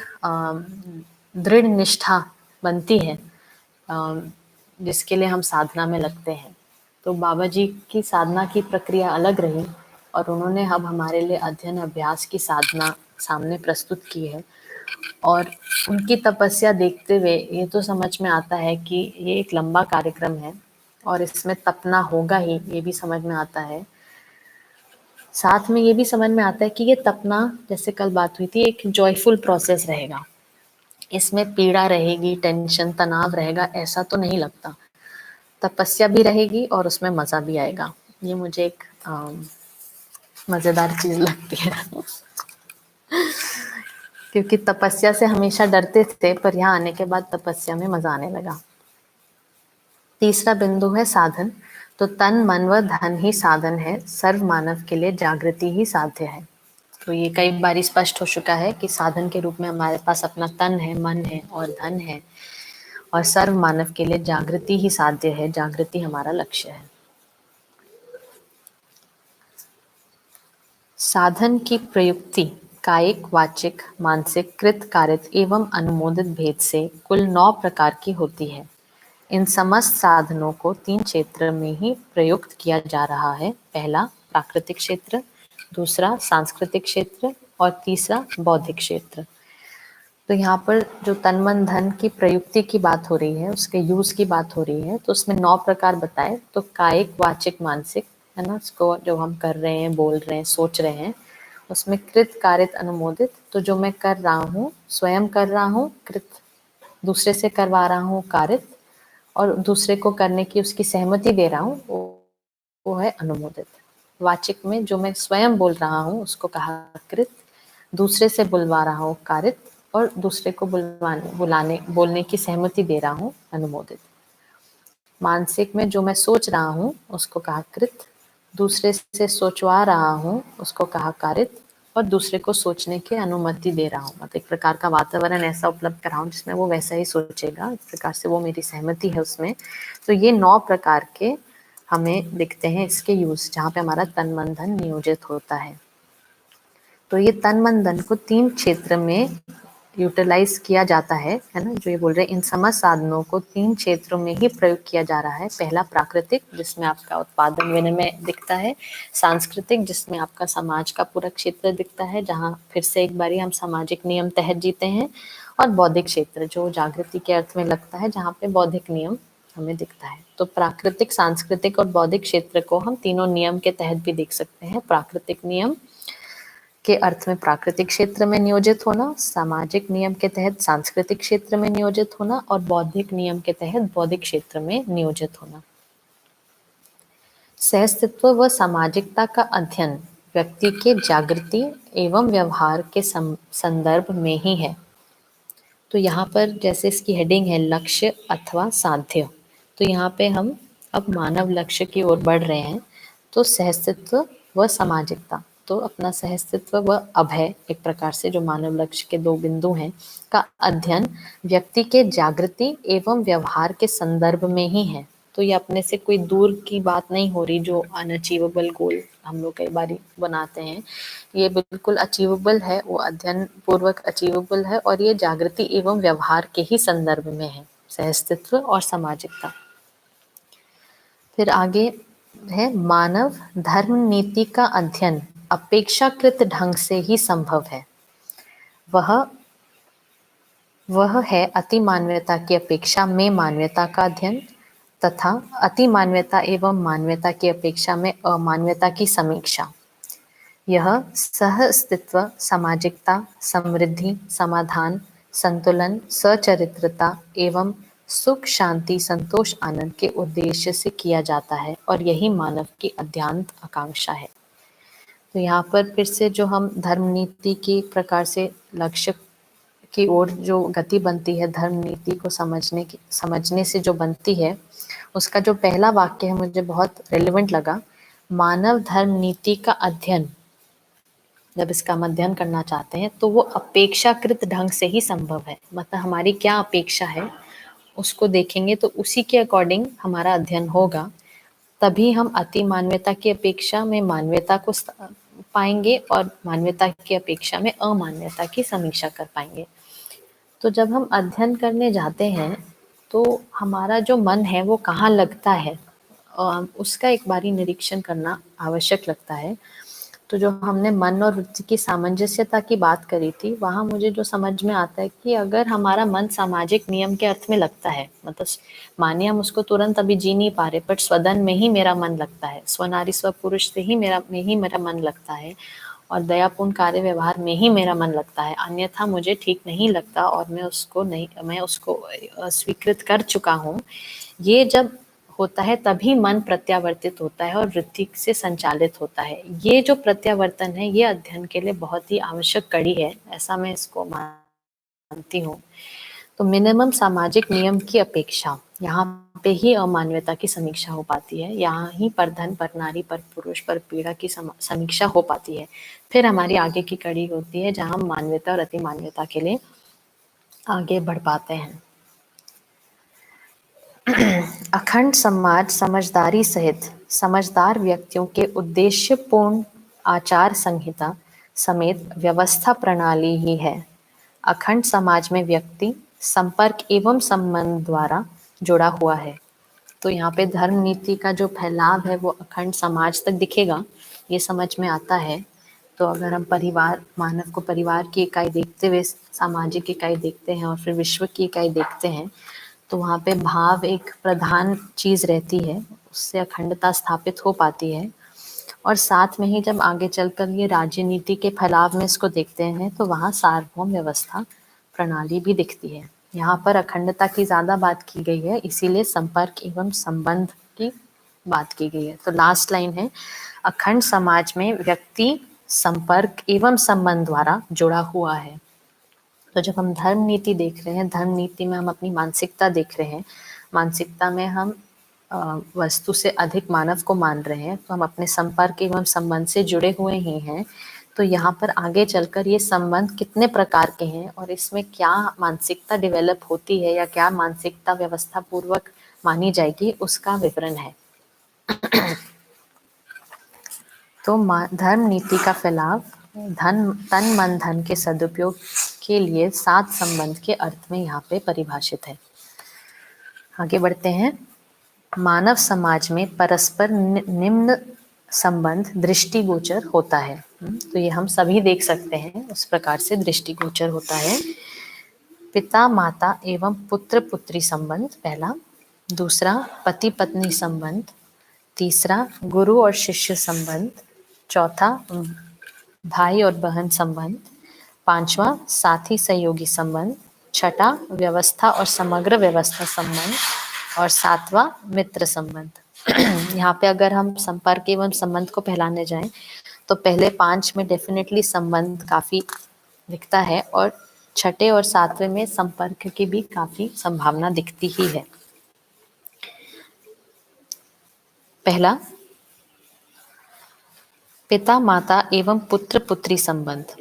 दृढ़ निष्ठा बनती है, जिसके लिए हम साधना में लगते हैं। तो बाबा जी की साधना की प्रक्रिया अलग रही, और उन्होंने अब हमारे लिए अध्ययन अभ्यास की साधना सामने प्रस्तुत की है। और उनकी तपस्या देखते हुए ये तो समझ में आता है कि ये एक लंबा कार्यक्रम है और इसमें तपना होगा ही, ये भी समझ में आता है। साथ में ये भी समझ में आता है कि ये तपना, जैसे कल बात हुई थी, एक जॉयफुल प्रोसेस रहेगा, इसमें पीड़ा रहेगी, टेंशन, तनाव रहेगा, ऐसा तो नहीं लगता। तपस्या भी रहेगी और उसमें मज़ा भी आएगा। ये मुझे एक मज़ेदार चीज़ लगती है क्योंकि तपस्या से हमेशा डरते थे, पर यहाँ आने के बाद तपस्या में मज़ा आने लगा। तीसरा बिंदु है साधन। तो तन मन व धन ही साधन है, सर्व मानव के लिए जागृति ही साध्य है। तो ये कई बार स्पष्ट हो चुका है कि साधन के रूप में हमारे पास अपना तन है, मन है और धन है, और सर्व मानव के लिए जागृति ही साध्य है, जागृति हमारा लक्ष्य है। साधन की प्रयुक्ति कायिक, वाचिक, मानसिक, कृत, कारित एवं अनुमोदित भेद से कुल 9 प्रकार की होती है। इन समस्त साधनों को 3 क्षेत्र में ही प्रयुक्त किया जा रहा है। पहला प्राकृतिक क्षेत्र, दूसरा सांस्कृतिक क्षेत्र और तीसरा बौद्धिक क्षेत्र। तो यहाँ पर जो तन मन धन की प्रयुक्ति की बात हो रही है, उसके यूज की बात हो रही है, तो उसमें 9 प्रकार बताए। तो कायिक, वाचिक, मानसिक, है ना, उसको जो हम कर रहे हैं, बोल रहे हैं, सोच रहे हैं, उसमें कृत, कारित, अनुमोदित, तो जो मैं कर रहा हूँ, स्वयं कर रहा हूँ कृत, दूसरे से करवा रहा हूँ कारित, और दूसरे को करने की उसकी सहमति दे रहा हूँ, वो है अनुमोदित। वाचिक में जो मैं स्वयं बोल रहा हूँ उसको कहा कृत, दूसरे से बुलवा रहा हूँ कारित, और दूसरे को बोलने की सहमति दे रहा हूँ अनुमोदित। मानसिक में जो मैं सोच रहा हूँ उसको कहा कृत, दूसरे से सोचवा रहा हूँ उसको कहा कारित, और दूसरे को सोचने की अनुमति दे रहा हूँ, मतलब एक प्रकार का वातावरण ऐसा उपलब्ध कर रहा हूँ जिसमें वो वैसा ही सोचेगा, इस प्रकार से वो मेरी सहमति है उसमें। तो ये 9 प्रकार के हमें दिखते हैं इसके यूज, जहाँ पे हमारा तन मन धन नियोजित होता है। तो ये तन मन धन को 3 क्षेत्र में यूटिलाइज किया जाता है ना, जो ये बोल रहे हैं, इन समस्त साधनों को 3 क्षेत्रों में ही प्रयोग किया जा रहा है। पहला प्राकृतिक, जिसमें आपका उत्पादन विनिमय दिखता है। सांस्कृतिक, जिसमें आपका समाज का पूरा क्षेत्र दिखता है, जहाँ फिर से एक बारी हम सामाजिक नियम तहत जीते हैं। और बौद्धिक क्षेत्र, जो जागृति के अर्थ में लगता है, जहाँ पे बौद्धिक नियम हमें दिखता है। तो प्राकृतिक, सांस्कृतिक और बौद्धिक क्षेत्र को हम तीनों नियम के तहत भी देख सकते हैं। प्राकृतिक नियम के अर्थ में प्राकृतिक क्षेत्र में नियोजित होना, सामाजिक नियम के तहत सांस्कृतिक क्षेत्र में नियोजित होना, और बौद्धिक नियम के तहत बौद्धिक क्षेत्र में नियोजित होना। सहअस्तित्व व सामाजिकता का अध्ययन व्यक्ति के जागृति एवं व्यवहार के संदर्भ में ही है। तो यहाँ पर जैसे इसकी हेडिंग है लक्ष्य अथवा साध्य, तो यहाँ पे हम अब मानव लक्ष्य की ओर बढ़ रहे हैं। तो सहस्तित्व व सामाजिकता, तो अपना सहस्तित्व व अभय, एक प्रकार से जो मानव लक्ष्य के दो बिंदु हैं, का अध्ययन व्यक्ति के जागृति एवं व्यवहार के संदर्भ में ही है। तो ये अपने से कोई दूर की बात नहीं हो रही, जो अनअचीवेबल गोल हम लोग कई बार बनाते हैं, ये बिल्कुल अचीवेबल है, वो अध्ययन पूर्वक अचीवेबल है, और ये जागृति एवं व्यवहार के ही संदर्भ में है, सहस्तित्व और सामाजिकता। फिर आगे है, मानव धर्म नीति का अध्ययन अपेक्षाकृत ढंग से ही संभव है। वह है अति मानवता की अपेक्षा में मानवता का अध्ययन तथा अति मानवता एवं मानवता की अपेक्षा में अमानवता की समीक्षा। यह सह-अस्तित्व, सामाजिकता, समृद्धि, समाधान, संतुलन, सचरित्रता एवं सुख, शांति, संतोष, आनंद के उद्देश्य से किया जाता है, और यही मानव की अध्यांत आकांक्षा है। तो यहाँ पर फिर से जो हम धर्म नीति की प्रकार से लक्ष्य की ओर जो गति बनती है, धर्म नीति को समझने से जो बनती है, उसका जो पहला वाक्य है मुझे बहुत रेलेवेंट लगा। मानव धर्म नीति का अध्ययन, जब इसका हम अध्ययन करना चाहते हैं तो वो अपेक्षाकृत ढंग से ही संभव है। मतलब हमारी क्या अपेक्षा है उसको देखेंगे तो उसी के अकॉर्डिंग हमारा अध्ययन होगा, तभी हम अति मानवता की अपेक्षा में मानवता को पाएंगे और मानवता की अपेक्षा में अमानवता की समीक्षा कर पाएंगे। तो जब हम अध्ययन करने जाते हैं तो हमारा जो मन है वो कहाँ लगता है, उसका एक बारी निरीक्षण करना आवश्यक लगता है। तो जो हमने मन और वृत्ति की सामंजस्यता की बात करी थी, वहाँ मुझे जो समझ में आता है कि अगर हमारा मन सामाजिक नियम के अर्थ में लगता है, मतलब मानिए हम उसको तुरंत अभी जी नहीं पा रहे, बट स्वधन में ही मेरा मन लगता है, स्वनारी स्वपुरुष से ही मेरा मन लगता है, और दयापूर्ण कार्य व्यवहार में ही मेरा मन लगता है, अन्यथा मुझे ठीक नहीं लगता और मैं उसको स्वीकृत कर चुका हूँ। ये जब होता है तभी मन प्रत्यावर्तित होता है और वृत्ति से संचालित होता है। ये जो प्रत्यावर्तन है ये अध्ययन के लिए बहुत ही आवश्यक कड़ी है, ऐसा मैं इसको मानती हूँ। तो मिनिमम सामाजिक नियम की अपेक्षा, यहाँ पे ही अमानवता की समीक्षा हो पाती है, यहाँ ही पर धन, पर नारी, पर पुरुष, पर पीड़ा की समीक्षा हो पाती है। फिर हमारी आगे की कड़ी होती है जहाँ हम मानवता और अति मानवता के लिए आगे बढ़ पाते हैं। अखंड समाज समझदारी सहित समझदार व्यक्तियों के उद्देश्यपूर्ण आचार संहिता समेत व्यवस्था प्रणाली ही है। अखंड समाज में व्यक्ति संपर्क एवं संबंध द्वारा जुड़ा हुआ है। तो यहाँ पे धर्म नीति का जो फैलाव है वो अखंड समाज तक दिखेगा, ये समझ में आता है। तो अगर हम मानव को परिवार की इकाई देखते हुए सामाजिक इकाई देखते हैं और फिर विश्व की इकाई देखते हैं, तो वहाँ पे भाव एक प्रधान चीज़ रहती है, उससे अखंडता स्थापित हो पाती है। और साथ में ही जब आगे चलकर ये राजनीति के फैलाव में इसको देखते हैं तो वहाँ सार्वभौम व्यवस्था प्रणाली भी दिखती है। यहाँ पर अखंडता की ज़्यादा बात की गई है, इसीलिए संपर्क एवं संबंध की बात की गई है। तो लास्ट लाइन है, अखंड समाज में व्यक्ति संपर्क एवं संबंध द्वारा जुड़ा हुआ है। तो जब हम धर्म नीति देख रहे हैं, धर्म नीति में हम अपनी मानसिकता देख रहे हैं, मानसिकता में हम वस्तु से अधिक मानव को मान रहे हैं, तो हम अपने संपर्क एवं संबंध से जुड़े हुए ही हैं। तो यहाँ पर आगे चलकर ये संबंध कितने प्रकार के हैं और इसमें क्या मानसिकता डेवलप होती है या क्या मानसिकता व्यवस्था पूर्वक मानी जाएगी, उसका विवरण है। तो धर्म नीति का फैलाव तन मन धन के सदुपयोग के लिए 7 संबंध के अर्थ में यहाँ पे परिभाषित है। आगे बढ़ते हैं। मानव समाज में परस्पर निम्न संबंध दृष्टिगोचर होता है। तो ये हम सभी देख सकते हैं, उस प्रकार से दृष्टिगोचर होता है। पिता माता एवं पुत्र पुत्री संबंध पहला, दूसरा पति पत्नी संबंध, तीसरा गुरु और शिष्य संबंध, चौथा भाई और बहन संबंध, पांचवा साथी सहयोगी संबंध, छठा व्यवस्था और समग्र व्यवस्था संबंध, और सातवां मित्र संबंध। यहाँ पे अगर हम संपर्क एवं संबंध को फैलाने जाएं तो पहले 5 में डेफिनेटली संबंध काफी दिखता है और छठे और सातवें में संपर्क की भी काफी संभावना दिखती ही है। पहला, पिता माता एवं पुत्र पुत्री संबंध।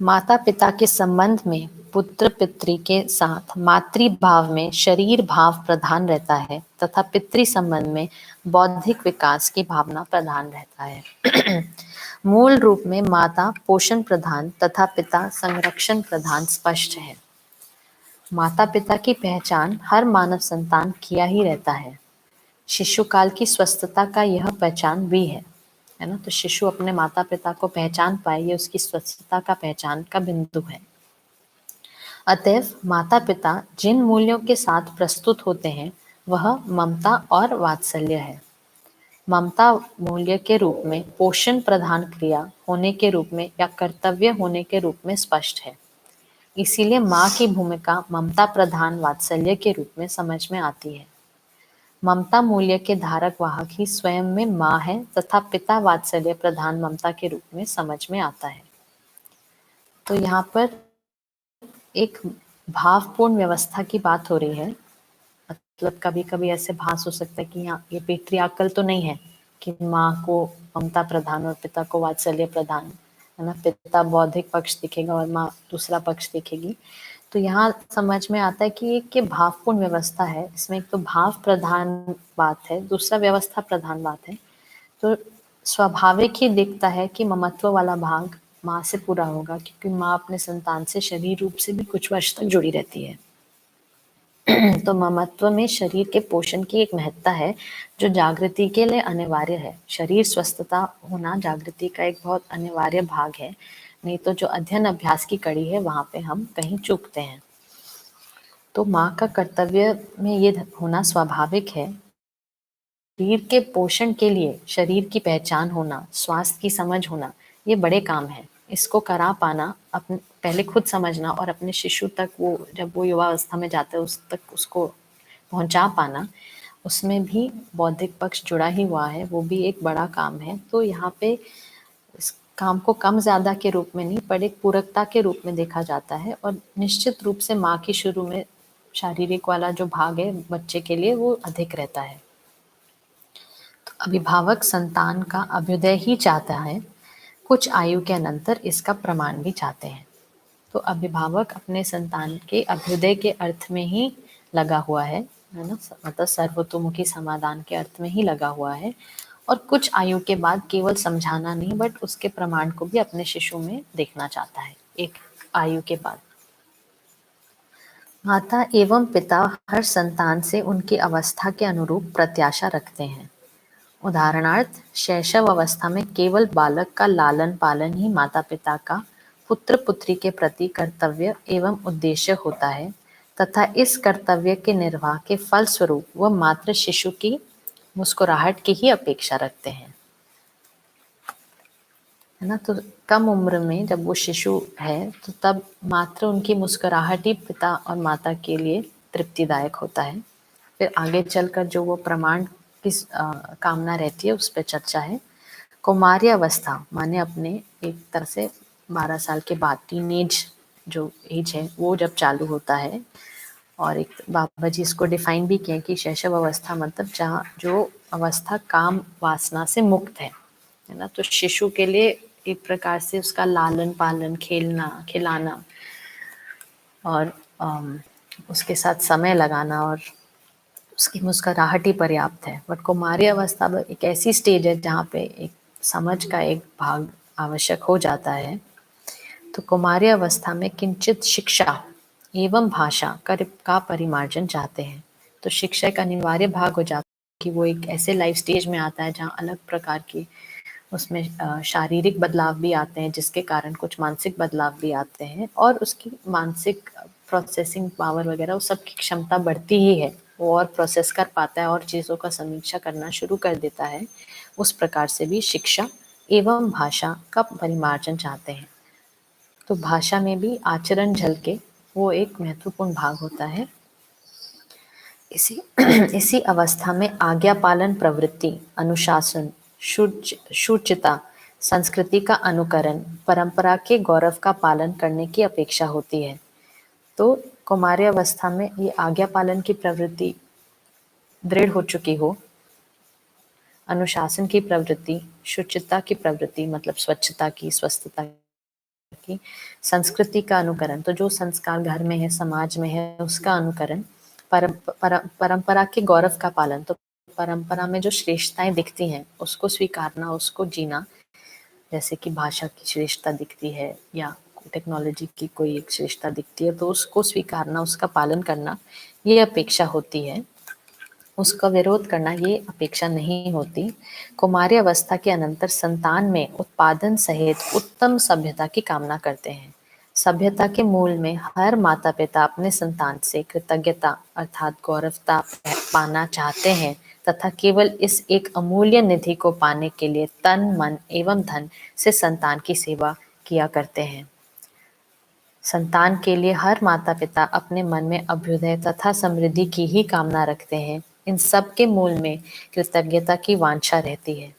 माता पिता के संबंध में पुत्र पितृ के साथ मातृ भाव में शरीर भाव प्रधान रहता है तथा पितृ संबंध में बौद्धिक विकास की भावना प्रधान रहता है। मूल रूप में माता पोषण प्रधान तथा पिता संरक्षण प्रधान स्पष्ट है। माता पिता की पहचान हर मानव संतान किया ही रहता है। शिशु काल की स्वस्थता का यह पहचान भी है ना। तो शिशु अपने माता पिता को पहचान पाए, ये उसकी स्वस्थता का पहचान का बिंदु है। अतएव माता पिता जिन मूल्यों के साथ प्रस्तुत होते हैं वह ममता और वात्सल्य है। ममता मूल्य के रूप में, पोषण प्रधान क्रिया होने के रूप में या कर्तव्य होने के रूप में स्पष्ट है। इसीलिए माँ की भूमिका ममता प्रधान वात्सल्य के रूप में समझ में आती है। ममता मूल्य के धारक वाहक ही स्वयं में माँ है तथा पिता वात्सल्य प्रधान ममता के रूप में समझ में आता है। तो यहाँ पर एक भावपूर्ण व्यवस्था की बात हो रही है। मतलब कभी कभी ऐसे भास हो सकता है कि यहाँ ये पेट्रियार्कल तो नहीं है कि माँ को ममता प्रधान और पिता को वात्सल्य प्रधान, है ना। पिता बौद्धिक पक्ष दिखेगा और माँ दूसरा पक्ष दिखेगी। तो यहाँ समझ में आता है कि एक भावपूर्ण व्यवस्था है। इसमें एक तो भाव प्रधान बात है, दूसरा व्यवस्था प्रधान बात है। तो स्वाभाविक ही दिखता है कि ममत्व वाला भाग माँ से पूरा होगा, क्योंकि माँ अपने संतान से शरीर रूप से भी कुछ वर्ष तक जुड़ी रहती है। तो ममत्व में शरीर के पोषण की एक महत्ता है जो जागृति के लिए अनिवार्य है। शरीर स्वस्थता होना जागृति का एक बहुत अनिवार्य भाग है, नहीं तो जो अध्ययन अभ्यास की कड़ी है वहां पे हम कहीं चूकते हैं। तो माँ का कर्तव्य में ये होना स्वाभाविक है। शरीर के पोषण के लिए शरीर की पहचान होना, स्वास्थ्य की समझ होना, ये बड़े काम है। इसको करा पाना, अपने पहले खुद समझना और अपने शिशु तक, वो जब वो युवा अवस्था में जाता है उस तक उसको पहुंचा पाना, उसमें भी बौद्धिक पक्ष जुड़ा ही हुआ है, वो भी एक बड़ा काम है। तो यहाँ पे इस काम को कम ज्यादा के रूप में नहीं पर एक पूरकता के रूप में देखा जाता है। और निश्चित रूप से माँ की शुरू में शारीरिक वाला जो भाग है बच्चे के लिए वो अधिक रहता है। अभिभावक संतान का अभ्युदय ही चाहता है, कुछ आयु के अनंतर इसका प्रमाण भी चाहते हैं। तो अभिभावक अपने संतान के अभ्युदय के अर्थ में ही लगा हुआ है ना। मतलब सर्वतोमुखी समाधान के अर्थ में ही लगा हुआ है। और कुछ आयु के बाद केवल समझाना नहीं बट उसके प्रमाण को भी अपने शिशु में देखना चाहता है एक आयु के बाद। माता एवं पिता हर संतान से उनकी अवस्था के अनुरूप प्रत्याशा रखते हैं। उदाहरणार्थ, शैशव अवस्था में केवल बालक का लालन पालन ही माता पिता का पुत्र पुत्री के प्रति कर्तव्य एवं उद्देश्य होता है तथा इस कर्तव्य के निर्वाह के फलस्वरूप वह मात्र शिशु की मुस्कुराहट की ही अपेक्षा रखते हैं, है ना। तो कम उम्र में जब वो शिशु है तो तब मात्र उनकी मुस्कुराहट ही पिता और माता के लिए तृप्तिदायक होता है। फिर आगे चलकर जो वो प्रमाण किस कामना रहती है उस पर चर्चा है। कौमार्य अवस्था माने अपने एक तरह से 12 साल के बाद टीनेज जो एज है वो जब चालू होता है। और एक बाबा जी इसको डिफाइन भी किए कि शैशव अवस्था मतलब जहाँ जो अवस्था काम वासना से मुक्त है ना। तो शिशु के लिए एक प्रकार से उसका लालन पालन, खेलना खिलाना और उसके साथ समय लगाना और उसकी मुस्कुराहट ही पर्याप्त है। बट कौमार्य अवस्था एक ऐसी स्टेज है जहाँ पे एक समझ का एक भाग आवश्यक हो जाता है। तो कौमार्य अवस्था में किंचित शिक्षा एवं भाषा का परिमार्जन चाहते हैं। तो शिक्षा एक अनिवार्य भाग हो जाता है कि वो एक ऐसे लाइफ स्टेज में आता है जहाँ अलग प्रकार की उसमें शारीरिक बदलाव भी आते हैं जिसके कारण कुछ मानसिक बदलाव भी आते हैं और उसकी मानसिक प्रोसेसिंग पावर वगैरह उस सब की क्षमता बढ़ती ही है। वो और प्रोसेस कर पाता है और चीज़ों का समीक्षा करना शुरू कर देता है। उस प्रकार से भी शिक्षा एवं भाषा का परिमार्जन चाहते हैं। तो भाषा में भी आचरण झलके वो एक महत्वपूर्ण भाग होता है। इसी इसी अवस्था में आज्ञा पालन प्रवृत्ति, अनुशासन, शुचिता, संस्कृति का अनुकरण, परंपरा के गौरव का पालन करने की अपेक्षा होती है। तो कौमार्य अवस्था में ये आज्ञा पालन की प्रवृत्ति दृढ़ हो चुकी हो अनुशासन की प्रवृत्ति, शुचिता की प्रवृत्ति मतलब स्वच्छता की, स्वस्थता की, संस्कृति का अनुकरण, तो जो संस्कार घर में है, समाज में है, उसका अनुकरण, परंपरा के गौरव का पालन, तो परंपरा में जो श्रेष्ठताएं दिखती हैं उसको स्वीकारना, उसको जीना, जैसे कि भाषा की श्रेष्ठता दिखती है या टेक्नोलॉजी की कोई एक श्रेष्ठता दिखती है तो उसको स्वीकारना, उसका पालन करना, ये अपेक्षा होती है। उसका विरोध करना ये अपेक्षा नहीं होती। कुमारी अवस्था के अनंतर संतान में उत्पादन सहित उत्तम सभ्यता की कामना करते हैं। सभ्यता के मूल में हर माता पिता अपने संतान से कृतज्ञता अर्थात गौरवता पाना चाहते हैं तथा केवल इस एक अमूल्य निधि को पाने के लिए तन मन एवं धन से संतान की सेवा किया करते हैं। संतान के लिए हर माता पिता अपने मन में अभ्युदय तथा समृद्धि की ही कामना रखते हैं। इन सब के मूल में कृतज्ञता की वांछा रहती है।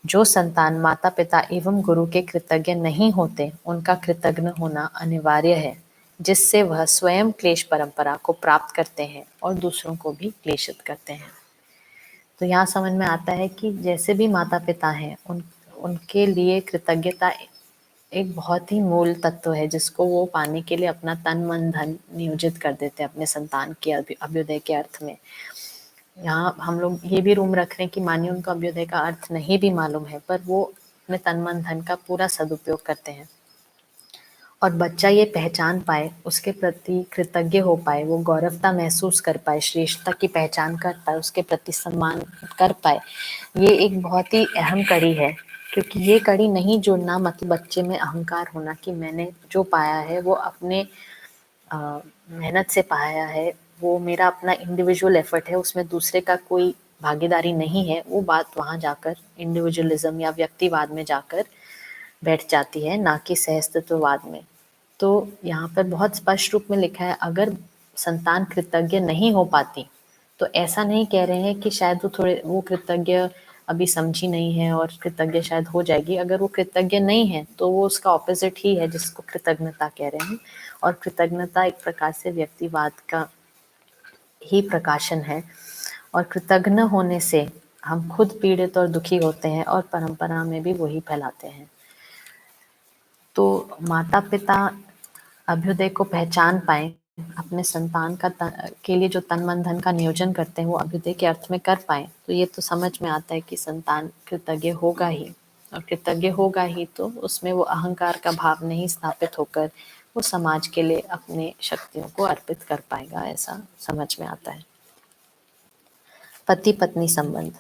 जो संतान माता पिता एवं गुरु के कृतज्ञ नहीं होते उनका कृतज्ञ होना अनिवार्य है, जिससे वह स्वयं क्लेश परंपरा को प्राप्त करते हैं और दूसरों को भी क्लेशित करते हैं। तो यहाँ समझ में आता है कि जैसे भी माता पिता हैं उनके लिए कृतज्ञता एक बहुत ही मूल तत्व है, जिसको वो पाने के लिए अपना तन मन धन नियोजित कर देते हैं अपने संतान के अभ्युदय के अर्थ में। यहाँ हम लोग ये भी रूम रख रहे हैं कि मानिए उनको अभ्युदय का अर्थ नहीं भी मालूम है, पर वो अपने तन मन धन का पूरा सदुपयोग करते हैं और बच्चा ये पहचान पाए, उसके प्रति कृतज्ञ हो पाए, वो गौरवता महसूस कर पाए, श्रेष्ठता की पहचान कर पाए, उसके प्रति सम्मान कर पाए, ये एक बहुत ही अहम कड़ी है। क्योंकि ये कड़ी नहीं जोड़ना मतलब बच्चे में अहंकार होना कि मैंने जो पाया है वो अपने मेहनत से पाया है, वो मेरा अपना इंडिविजुअल एफर्ट है, उसमें दूसरे का कोई भागीदारी नहीं है। वो बात वहाँ जाकर इंडिविजुअलिज्म या व्यक्तिवाद में जाकर बैठ जाती है, ना कि सहअस्तित्ववाद में। तो यहाँ पर बहुत स्पष्ट रूप में लिखा है, अगर संतान कृतज्ञ नहीं हो पाती तो ऐसा नहीं कह रहे हैं कि शायद वो कृतज्ञ अभी समझी नहीं है और कृतज्ञ शायद हो जाएगी। अगर वो कृतज्ञ नहीं है तो वो उसका ऑपोजिट ही है जिसको कृतज्ञता कह रहे हैं। और कृतज्ञता एक प्रकार से व्यक्तिवाद का ही प्रकाशन है और कृतज्ञ होने से हम खुद पीड़ित और दुखी होते हैं और परंपरा में भी वही फैलाते हैं। तो माता पिता अभ्युदय को पहचान पाए, अपने संतान के लिए जो तन मन धन का नियोजन करते हैं वो अभ्युदय के अर्थ में कर पाए, तो ये तो समझ में आता है कि संतान कृतज्ञ होगा ही, और कृतज्ञ होगा ही तो उसमें वो अहंकार का भाव नहीं स्थापित होकर वो समाज के लिए अपने शक्तियों को अर्पित कर पाएगा, ऐसा समझ में आता है। पति पत्नी संबंध।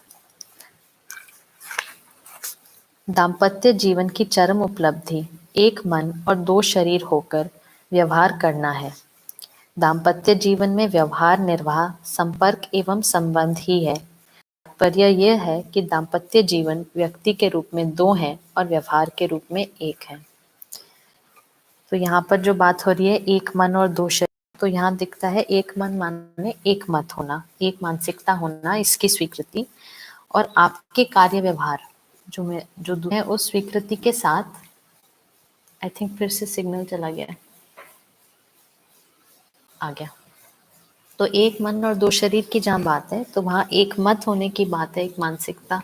दाम्पत्य जीवन की चरम उपलब्धि एक मन और दो शरीर होकर व्यवहार करना है। दाम्पत्य जीवन में व्यवहार निर्वाह संपर्क एवं संबंध ही है। तात्पर्य यह है कि दाम्पत्य जीवन व्यक्ति के रूप में दो हैं और व्यवहार के रूप में एक है। तो यहाँ पर जो बात हो रही है एक मन और दो शरीर, तो यहाँ दिखता है एक मन माने एक मत होना, एक मानसिकता होना, इसकी स्वीकृति और आपके कार्य व्यवहार जो है उस स्वीकृति के साथ। आई थिंक फिर से सिग्नल चला गया, आ गया। तो एक मन और दो शरीर की जहाँ बात है तो वहाँ एक मत होने की बात है, एक मानसिकता,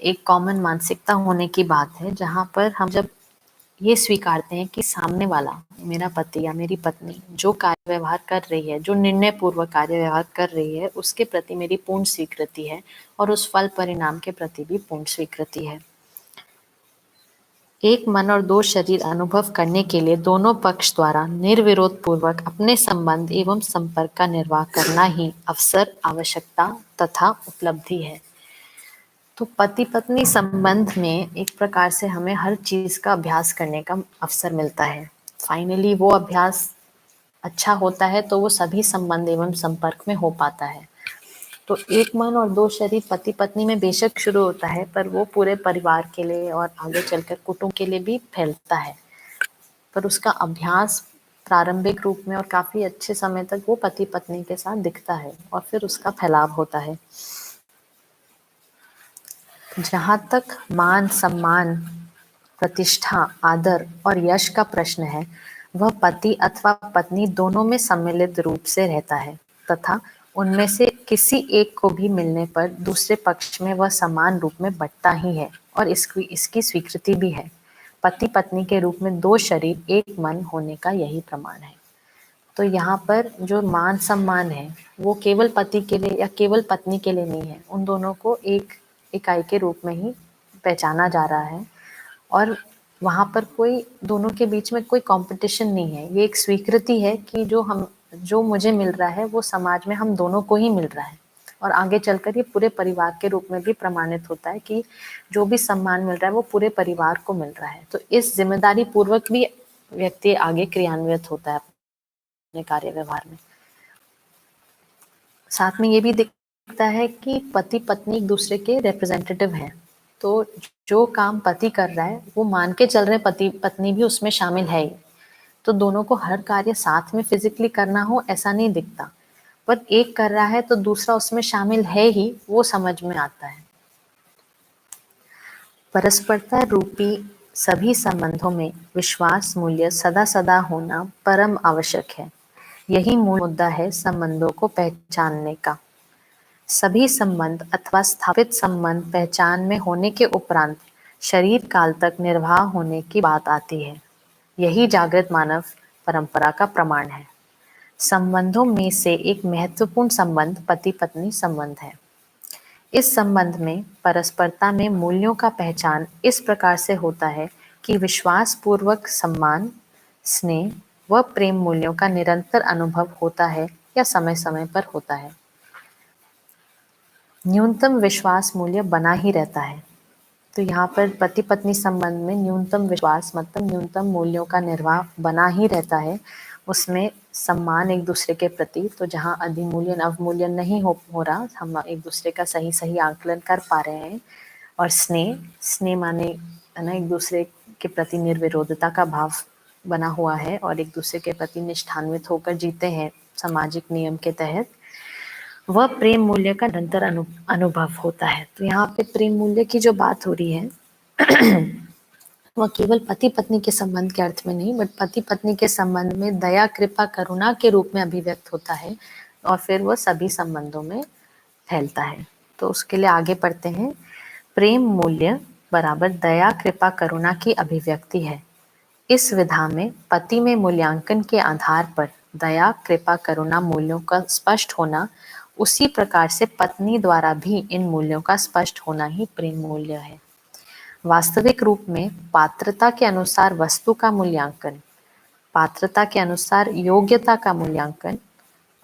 एक कॉमन मानसिकता होने की बात है, जहाँ पर हम जब ये स्वीकारते हैं कि सामने वाला मेरा पति या मेरी पत्नी जो कार्य व्यवहार कर रही है, जो निर्णय पूर्वक कार्य व्यवहार कर रही है, उसके प्रति मेरी पूर्ण स्वीकृति है और उस फल परिणाम के प्रति भी पूर्ण स्वीकृति है। एक मन और दो शरीर अनुभव करने के लिए दोनों पक्ष द्वारा निर्विरोध पूर्वक अपने संबंध एवं संपर्क का निर्वाह करना ही अवसर, आवश्यकता तथा उपलब्धि है। तो पति पत्नी संबंध में एक प्रकार से हमें हर चीज का अभ्यास करने का अवसर मिलता है। फाइनली वो अभ्यास अच्छा होता है तो वो सभी संबंध एवं संपर्क में हो पाता है। तो एक मन और दो शरीर पति पत्नी में बेशक शुरू होता है, पर वो पूरे परिवार के लिए और आगे चलकर कुटुंब के लिए भी फैलता है। पर उसका अभ्यास प्रारंभिक रूप में और काफी अच्छे समय तक वो पति पत्नी के साथ दिखता है और फिर उसका फैलाव होता है। जहाँ तक मान सम्मान, प्रतिष्ठा, आदर और यश का प्रश्न है, वह पति अथवा पत्नी दोनों में सम्मिलित रूप से रहता है तथा उनमें से किसी एक को भी मिलने पर दूसरे पक्ष में वह समान रूप में बंटता ही है और इसकी स्वीकृति भी है। पति पत्नी के रूप में दो शरीर एक मन होने का यही प्रमाण है। तो यहाँ पर जो मान सम्मान है वो केवल पति के लिए या केवल पत्नी के लिए नहीं है, उन दोनों को एक इकाई के रूप में ही पहचाना जा रहा है और वहाँ पर कोई दोनों के बीच में कोई कंपटीशन नहीं है। ये एक स्वीकृति है कि जो मुझे मिल रहा है वो समाज में हम दोनों को ही मिल रहा है और आगे चलकर ये पूरे परिवार के रूप में भी प्रमाणित होता है कि जो भी सम्मान मिल रहा है वो पूरे परिवार को मिल रहा है। तो इस जिम्मेदारी पूर्वक भी व्यक्ति आगे क्रियान्वित होता है अपने कार्य व्यवहार में। साथ में ये भी दिखता है कि पति पत्नी एक दूसरे के रिप्रेजेंटेटिव हैं। तो जो काम पति कर रहा है वो मान के चल रहे पति पत्नी भी उसमें शामिल है ही। तो दोनों को हर कार्य साथ में फिजिकली करना हो ऐसा नहीं दिखता, पर एक कर रहा है तो दूसरा उसमें शामिल है ही, वो समझ में आता है। परस्परता रूपी सभी संबंधों में विश्वास मूल्य सदा सदा होना परम आवश्यक है। यही मूल मुद्दा है संबंधों को पहचानने का। सभी संबंध अथवा स्थापित संबंध पहचान में होने के उपरांत शरीर काल तक निर्वाह होने की बात आती है। यही जागृत मानव परंपरा का प्रमाण है। संबंधों में से एक महत्वपूर्ण संबंध पति पत्नी संबंध है। इस संबंध में परस्परता में मूल्यों का पहचान इस प्रकार से होता है कि विश्वास पूर्वक सम्मान, स्नेह व प्रेम मूल्यों का निरंतर अनुभव होता है या समय समय पर होता है। न्यूनतम विश्वास मूल्य बना ही रहता है। तो यहाँ पर पति पत्नी संबंध में न्यूनतम विश्वास मतलब न्यूनतम मूल्यों का निर्वाह बना ही रहता है। उसमें सम्मान एक दूसरे के प्रति, तो जहाँ अधिमूल्यन अवमूल्यन नहीं हो रहा, हम एक दूसरे का सही सही आकलन कर पा रहे हैं। और स्नेह माने है ना, एक दूसरे के प्रति निर्विरोधता का भाव बना हुआ है और एक दूसरे के प्रति निष्ठान्वित होकर जीते हैं सामाजिक नियम के तहत। वह प्रेम मूल्य का निरंतर अनुभव होता है। तो यहाँ पे प्रेम मूल्य की जो बात हो रही है वह केवल पति पत्नी के संबंध के अर्थ में नहीं, बट पति पत्नी के संबंध में दया कृपा करुणा के रूप में अभिव्यक्त होता है और फिर वह सभी संबंधों में फैलता है। तो उसके लिए आगे पढ़ते हैं। प्रेम मूल्य बराबर दया कृपा करुणा की अभिव्यक्ति है। इस विधा में पति में मूल्यांकन के आधार पर दया कृपा करुणा मूल्यों का स्पष्ट होना, उसी प्रकार से पत्नी द्वारा भी इन मूल्यों का स्पष्ट होना ही प्रेम मूल्य है। वास्तविक रूप में पात्रता के अनुसार वस्तु का मूल्यांकन, पात्रता के अनुसार योग्यता का मूल्यांकन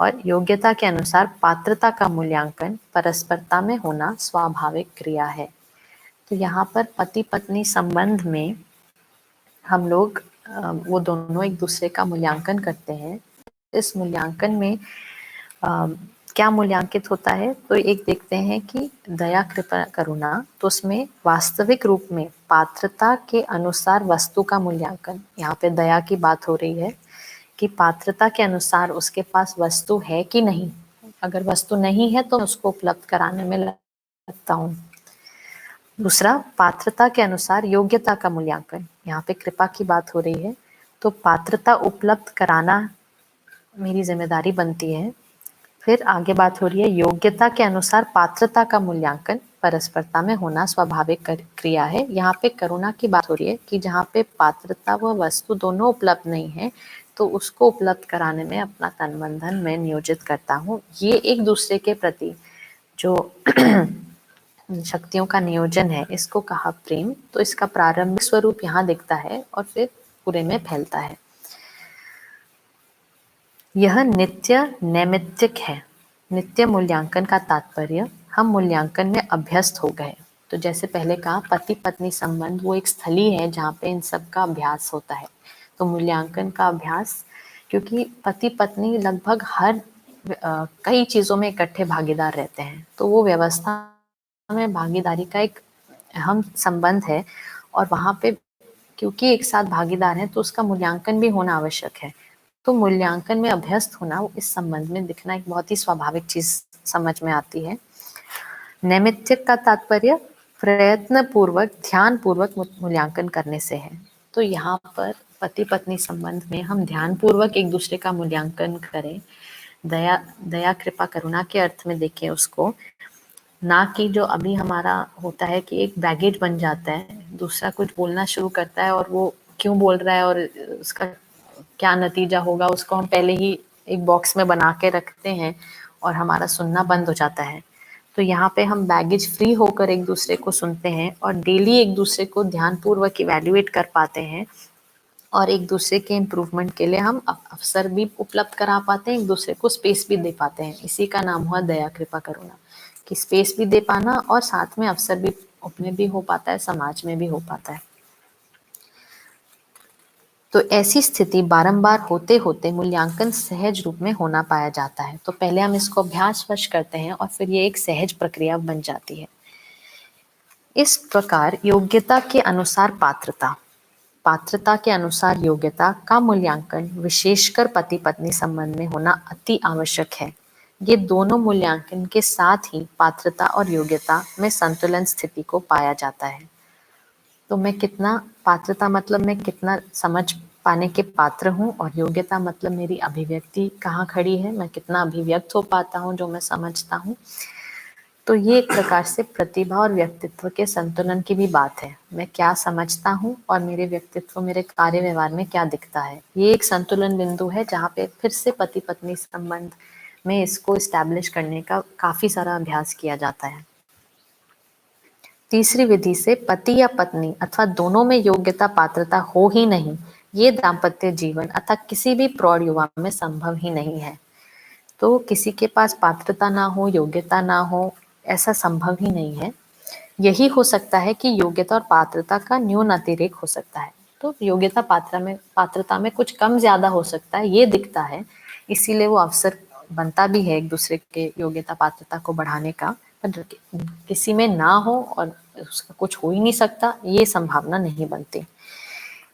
और योग्यता के अनुसार पात्रता का मूल्यांकन परस्परता में होना स्वाभाविक क्रिया है। तो यहाँ पर पति पत्नी संबंध में हम लोग वो दोनों एक दूसरे का मूल्यांकन करते हैं। इस मूल्यांकन में क्या मूल्यांकित होता है, तो एक देखते हैं कि दया कृपा करुणा, तो उसमें वास्तविक रूप में पात्रता के अनुसार वस्तु का मूल्यांकन। यहाँ पे दया की बात हो रही है कि पात्रता के अनुसार उसके पास वस्तु है कि नहीं। अगर वस्तु नहीं है तो उसको उपलब्ध कराने में लगता हूँ। दूसरा, पात्रता के अनुसार योग्यता का मूल्यांकन। यहाँ पे कृपा की बात हो रही है, तो पात्रता उपलब्ध कराना मेरी जिम्मेदारी बनती है। फिर आगे बात हो रही है योग्यता के अनुसार पात्रता का मूल्यांकन परस्परता में होना स्वाभाविक क्रिया है। यहाँ पे करुणा की बात हो रही है कि जहाँ पे पात्रता व वस्तु दोनों उपलब्ध नहीं है तो उसको उपलब्ध कराने में अपना तन मन धन मैं नियोजित करता हूँ। ये एक दूसरे के प्रति जो शक्तियों का नियोजन है, इसको कहा प्रेम। तो इसका प्रारंभिक स्वरूप यहाँ दिखता है और फिर पूरे में फैलता है। यह नित्य नैमित्तिक है। नित्य मूल्यांकन का तात्पर्य हम मूल्यांकन में अभ्यस्त हो गए। तो जैसे पहले कहा, पति पत्नी संबंध वो एक स्थली है जहाँ पे इन सब का अभ्यास होता है। तो मूल्यांकन का अभ्यास, क्योंकि पति पत्नी लगभग हर कई चीजों में इकट्ठे भागीदार रहते हैं, तो वो व्यवस्था में भागीदारी का एक अहम संबंध है और वहाँ पे क्योंकि एक साथ भागीदार हैं तो उसका मूल्यांकन भी होना आवश्यक है। तो मूल्यांकन में अभ्यस्त होना इस संबंध में दिखना एक बहुत ही स्वाभाविक चीज समझ में आती है। नैमित्तिक का तात्पर्य प्रयत्न पूर्वक ध्यान पूर्वक मूल्यांकन करने से है। तो यहाँ पर पति पत्नी संबंध में हम ध्यान पूर्वक एक दूसरे का मूल्यांकन करें, दया दया कृपा करुणा के अर्थ में देखें उसको, ना कि जो अभी हमारा होता है कि एक बैगेज बन जाता है, दूसरा कुछ बोलना शुरू करता है और वो क्यों बोल रहा है और उसका क्या नतीजा होगा उसको हम पहले ही एक बॉक्स में बना के रखते हैं और हमारा सुनना बंद हो जाता है। तो यहाँ पे हम बैगेज फ्री होकर एक दूसरे को सुनते हैं और डेली एक दूसरे को ध्यानपूर्वक इवैल्यूएट कर पाते हैं और एक दूसरे के इम्प्रूवमेंट के लिए हम अवसर भी उपलब्ध करा पाते हैं, एक दूसरे को स्पेस भी दे पाते हैं। इसी का नाम हुआ दया कृपा करुणा, कि स्पेस भी दे पाना और साथ में अवसर भी अपने भी हो पाता है, समाज में भी हो पाता है। तो ऐसी स्थिति बारंबार होते होते मूल्यांकन सहज रूप में होना पाया जाता है। तो पहले हम इसको अभ्यासवश करते हैं और फिर ये एक सहज प्रक्रिया बन जाती है। इस प्रकार योग्यता के अनुसार पात्रता के अनुसार योग्यता का मूल्यांकन विशेषकर पति पत्नी संबंध में होना अति आवश्यक है। ये दोनों मूल्यांकन के साथ ही पात्रता और योग्यता में संतुलन स्थिति को पाया जाता है। तो मैं कितना, पात्रता मतलब मैं कितना समझ पाने के पात्र हूँ और योग्यता मतलब मेरी अभिव्यक्ति कहाँ खड़ी है, मैं कितना अभिव्यक्त हो पाता हूँ जो मैं समझता हूँ। तो ये एक प्रकार से प्रतिभा और व्यक्तित्व के संतुलन की भी बात है। मैं क्या समझता हूँ और मेरे व्यक्तित्व, मेरे कार्य व्यवहार में क्या दिखता है। ये एक संतुलन बिंदु है जहाँ पे फिर से पति पत्नी संबंध में इसको इस्टेब्लिश करने का काफी सारा अभ्यास किया जाता है। तीसरी विधि से पति या पत्नी अथवा दोनों में योग्यता पात्रता हो ही नहीं, ये दाम्पत्य जीवन अथवा किसी भी प्रौढ़ युवा में संभव ही नहीं है। तो किसी के पास पात्रता ना हो, योग्यता ना हो, ऐसा संभव ही नहीं है। यही हो सकता है कि योग्यता और पात्रता का न्यून अतिरेक हो सकता है। तो योग्यता पात्रता में कुछ कम ज्यादा हो सकता है, ये दिखता है, इसीलिए वो अवसर बनता भी है एक दूसरे के योग्यता पात्रता को बढ़ाने का। पर किसी में ना हो और उसका कुछ हो ही नहीं सकता, ये संभावना नहीं बनती।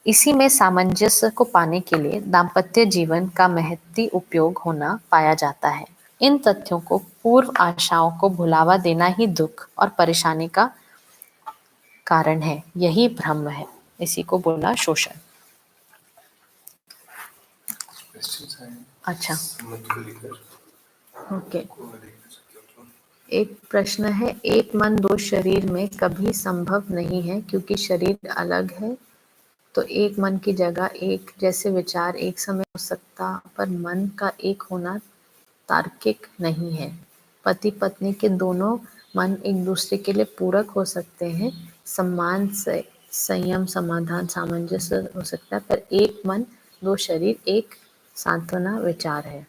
इसी में सामंजस्य को पाने के लिए दाम्पत्य जीवन का महती उपयोग होना पाया जाता है। इन तथ्यों को, पूर्व आशाओं को भुलावा देना ही दुख और परेशानी का कारण है, यही भ्रम है। इसी को बोला शोषण। क्वेश्चंस हैं अच्छा, संबंध को लेकर ओके। को मैं देखना चाहता हूँ तो। एक प्रश्न है, एक मन दो शरीर में कभी संभव नहीं है क्योंकि शरीर अलग है। तो एक मन की जगह एक जैसे विचार एक समय हो सकता, पर मन का एक होना तार्किक नहीं है। पति पत्नी के दोनों मन एक दूसरे के लिए पूरक हो सकते हैं, सम्मान से संयम समाधान सामंजस्य हो सकता है, पर एक मन दो शरीर एक सांत्वना विचार है।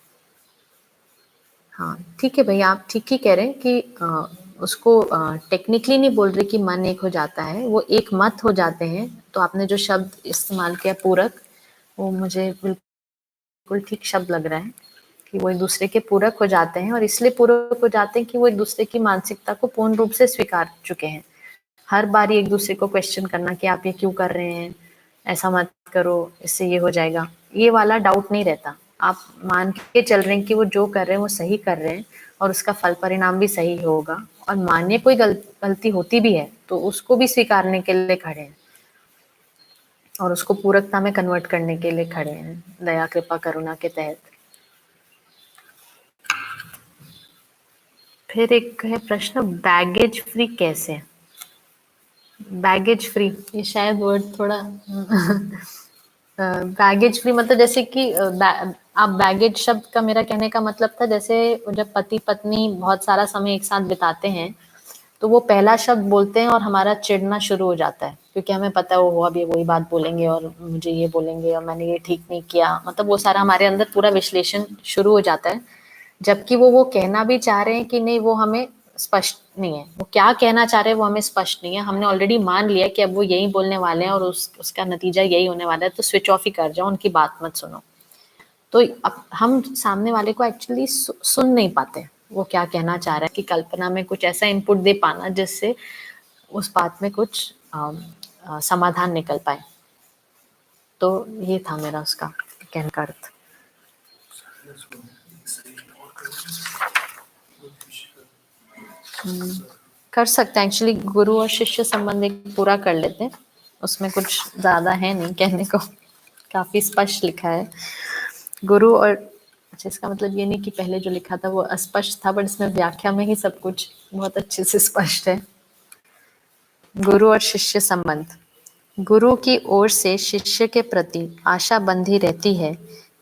हाँ ठीक है भैया, आप ठीक ही कह रहे हैं कि उसको टेक्निकली नहीं बोल रहे कि मन एक हो जाता है, वो एक मत हो जाते हैं। तो आपने जो शब्द इस्तेमाल किया पूरक, वो मुझे बिल्कुल ठीक शब्द लग रहा है कि वो एक दूसरे के पूरक हो जाते हैं और इसलिए पूरक हो जाते हैं कि वो एक दूसरे की मानसिकता को पूर्ण रूप से स्वीकार चुके हैं। हर बार एक दूसरे को क्वेश्चन करना कि आप ये क्यों कर रहे हैं, ऐसा मत करो, इससे ये हो जाएगा, ये वाला डाउट नहीं रहता। आप मान के चल रहे हैं कि वो जो कर रहे हैं वो सही कर रहे हैं और उसका फल परिणाम भी सही होगा, और मानिए कोई गलती होती भी है तो उसको भी स्वीकारने के लिए खड़े हैं और उसको पूरकता में कन्वर्ट करने के लिए खड़े हैं दया कृपा करुणा के तहत। फिर एक है प्रश्न, बैगेज फ्री कैसे। बैगेज फ्री, ये शायद वर्ड थोड़ा बैगेज फ्री मतलब जैसे कि आप बैगेज शब्द का, मेरा कहने का मतलब था जैसे जब पति पत्नी बहुत सारा समय एक साथ बिताते हैं तो वो पहला शब्द बोलते हैं और हमारा चिढ़ना शुरू हो जाता है क्योंकि हमें पता है वो अब ये वही बात बोलेंगे और मुझे ये बोलेंगे और मैंने ये ठीक नहीं किया, मतलब वो सारा हमारे अंदर पूरा विश्लेषण शुरू हो जाता है। जबकि वो कहना भी चाह रहे हैं कि नहीं, वो हमें स्पष्ट नहीं है, वो क्या कहना चाह रहे हैं वो हमें स्पष्ट नहीं है। हमने ऑलरेडी मान लिया कि अब वो यही बोलने वाले हैं और उसका नतीजा यही होने वाला है, तो स्विच ऑफ ही कर जाओ, उनकी बात मत सुनो। तो अब हम सामने वाले को एक्चुअली सुन नहीं पाते वो क्या कहना चाह रहा है, कि कल्पना में कुछ ऐसा इनपुट दे पाना जिससे उस बात में कुछ समाधान निकल पाए। तो ये था मेरा उसका कहने का अर्थ। कर सकते हैं एक्चुअली, गुरु और शिष्य संबंध एक पूरा कर लेते हैं, उसमें कुछ ज्यादा है नहीं कहने को, काफी स्पष्ट लिखा है। गुरु और अच्छा, इसका मतलब ये नहीं कि पहले जो लिखा था वो अस्पष्ट था, बट इसमें व्याख्या में ही सब कुछ बहुत अच्छे से स्पष्ट है। गुरु और शिष्य संबंध। गुरु की ओर से शिष्य के प्रति आशा बंधी रहती है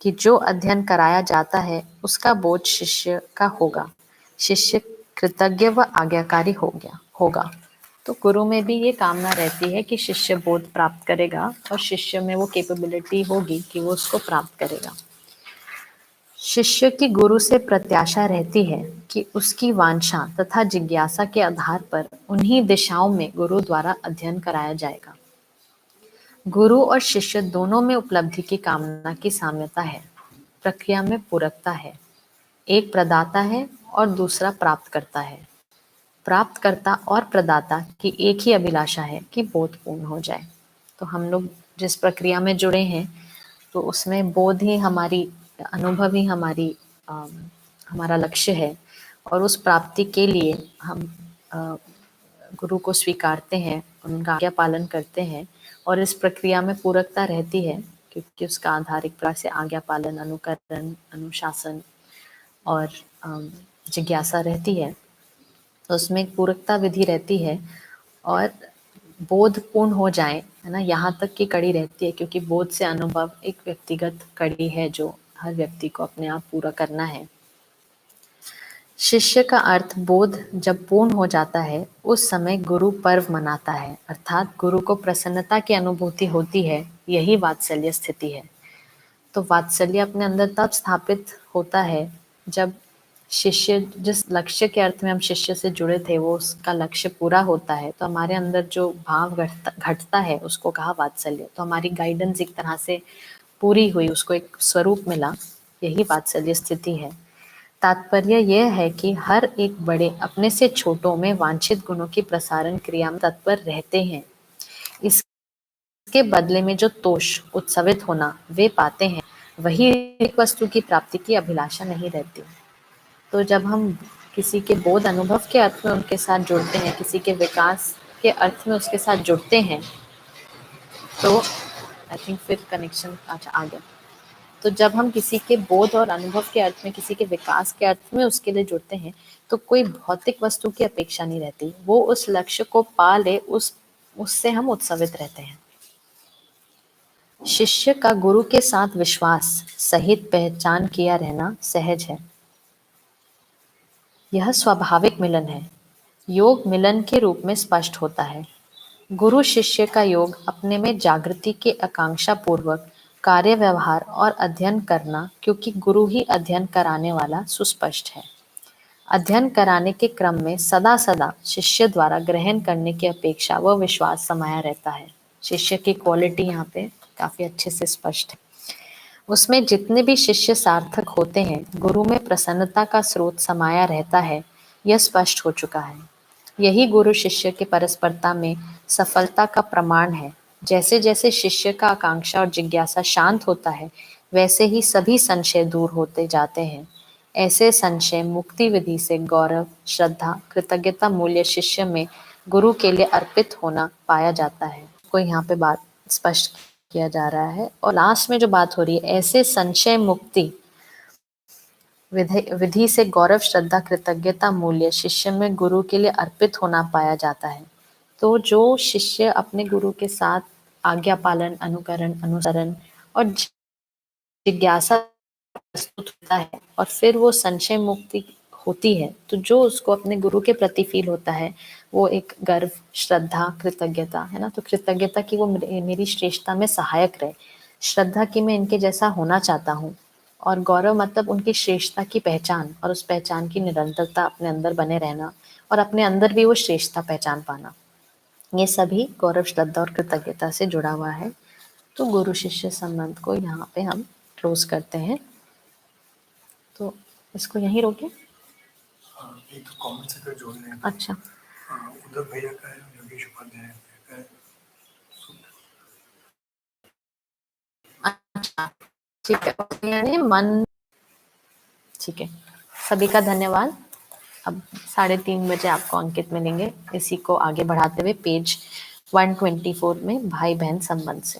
कि जो अध्ययन कराया जाता है उसका बोझ शिष्य का होगा, शिष्य कृतज्ञ व आज्ञाकारी होगा। तो गुरु में भी ये कामना रहती है कि शिष्य बोध प्राप्त करेगा और शिष्य में वो कैपेबिलिटी होगी कि वो उसको प्राप्त करेगा। शिष्य की गुरु से प्रत्याशा रहती है कि उसकी वांछा तथा जिज्ञासा के आधार पर उन्हीं दिशाओं में गुरु द्वारा अध्ययन कराया जाएगा। गुरु और शिष्य दोनों में उपलब्धि की कामना की साम्यता है, प्रक्रिया में पूरकता है। एक प्रदाता है और दूसरा प्राप्त करता है। प्राप्तकर्ता और प्रदाता की एक ही अभिलाषा है कि बोध पूर्ण हो जाए। तो हम लोग जिस प्रक्रिया में जुड़े हैं तो उसमें बोध ही हमारी, अनुभव ही हमारी हमारा लक्ष्य है, और उस प्राप्ति के लिए हम गुरु को स्वीकारते हैं, उनका आज्ञा पालन करते हैं, और इस प्रक्रिया में पूरकता रहती है क्योंकि उसका आधार एक प्रकार से आज्ञा पालन, अनुकरण, अनुशासन और जिज्ञासा रहती है। तो उसमें एक पूरकता विधि रहती है और बोध पूर्ण हो जाए, है ना, यहाँ तक की कड़ी रहती है, क्योंकि बोध से अनुभव एक व्यक्तिगत कड़ी है जो हर व्यक्ति को अपने आप पूरा करना है। शिष्य का अर्थ बोध जब पूर्ण हो जाता है उस समय गुरु पर्व मनाता है, अर्थात गुरु को प्रसन्नता की अनुभूति होती है। यही वात्सल्य स्थिति है। तो वात्सल्य अपने अंदर तब स्थापित होता है जब शिष्य, जिस लक्ष्य के अर्थ में हम शिष्य से जुड़े थे, वो उसका लक्ष्य पूरा होता है, तो हमारे अंदर जो भाव घटता है उसको कहा वात्सल्य। तो हमारी गाइडेंस एक तरह से पूरी हुई, उसको एक स्वरूप मिला, यही वात्सल्य स्थिति है। तात्पर्य यह है कि हर एक बड़े अपने से छोटों में वांछित गुणों की प्रसारण क्रिया में तत्पर रहते हैं। इसके बदले में जो तोष, उत्सवित होना वे पाते हैं, वही एक वस्तु की प्राप्ति की अभिलाषा नहीं रहती। तो जब हम किसी के बोध अनुभव के अर्थ में उनके साथ जुड़ते हैं, किसी के विकास के अर्थ में उसके साथ जुड़ते हैं, तो आई थिंक फिर कनेक्शन अच्छा आ गया। तो जब हम किसी के बोध और अनुभव के अर्थ में, किसी के विकास के अर्थ में उसके लिए जुड़ते हैं, तो कोई भौतिक वस्तु की अपेक्षा नहीं रहती। वो उस लक्ष्य को पा ले, उससे हम उत्सवित रहते हैं। शिष्य का गुरु के साथ विश्वास सहित पहचान किया रहना सहज है। यह स्वाभाविक मिलन है। योग मिलन के रूप में स्पष्ट होता है। गुरु शिष्य का योग अपने में जागृति के आकांक्षा पूर्वक कार्य व्यवहार और अध्ययन करना, क्योंकि गुरु ही अध्ययन कराने वाला, सुस्पष्ट है। अध्ययन कराने के क्रम में सदा सदा शिष्य द्वारा ग्रहण करने की अपेक्षा व विश्वास समाया रहता है। शिष्य की क्वालिटी यहाँ पे काफी अच्छे से स्पष्ट है। उसमें जितने भी शिष्य सार्थक होते हैं, गुरु में प्रसन्नता का स्रोत समाया रहता है, यह स्पष्ट हो चुका है। यही गुरु शिष्य के परस्परता में सफलता का प्रमाण है। जैसे जैसे शिष्य का आकांक्षा और जिज्ञासा शांत होता है, वैसे ही सभी संशय दूर होते जाते हैं। ऐसे संशय मुक्ति विधि से गौरव, श्रद्धा, कृतज्ञता मूल्य शिष्य में गुरु के लिए अर्पित होना पाया जाता है। कोई यहाँ पे बात स्पष्ट किया जा रहा है। और लास्ट में जो बात हो रही है, ऐसे संशय मुक्ति विधि से गौरव, श्रद्धा, कृतज्ञता मूल्य शिष्य में गुरु के लिए अर्पित होना पाया जाता है। तो जो शिष्य अपने गुरु के साथ आज्ञा पालन, अनुकरण, अनुसरण और जिज्ञासा प्रस्तुत होता है और फिर वो संशय मुक्ति होती है, तो जो उसको अपने गुरु के प्रति फील होता है वो एक गर्व, श्रद्धा, कृतज्ञता, है ना। तो कृतज्ञता की वो मेरी श्रेष्ठता में सहायक रहे, श्रद्धा की मैं इनके जैसा होना चाहता हूँ, और गौरव मतलब उनकी श्रेष्ठता की पहचान और उस पहचान की निरंतरता अपने अंदर बने रहना और अपने अंदर भी वो श्रेष्ठता पहचान पाना। ये सभी गौरव, श्रद्धा और कृतज्ञता से जुड़ा हुआ है। तो गुरु शिष्य संबंध को यहाँ पे हम क्लोज करते हैं। तो इसको यहीं रोके। एक तो कमेंट से जोड़ लेंगे। अच्छा, उधर भैया का है, योगेश उपाध्याय का है। अच्छा, ठीक है, यानी मन, ठीक है। सभी का धन्यवाद। अब 3:30 बजे आपको अंकित मिलेंगे इसी को आगे बढ़ाते हुए पेज 124 में भाई बहन संबंध से।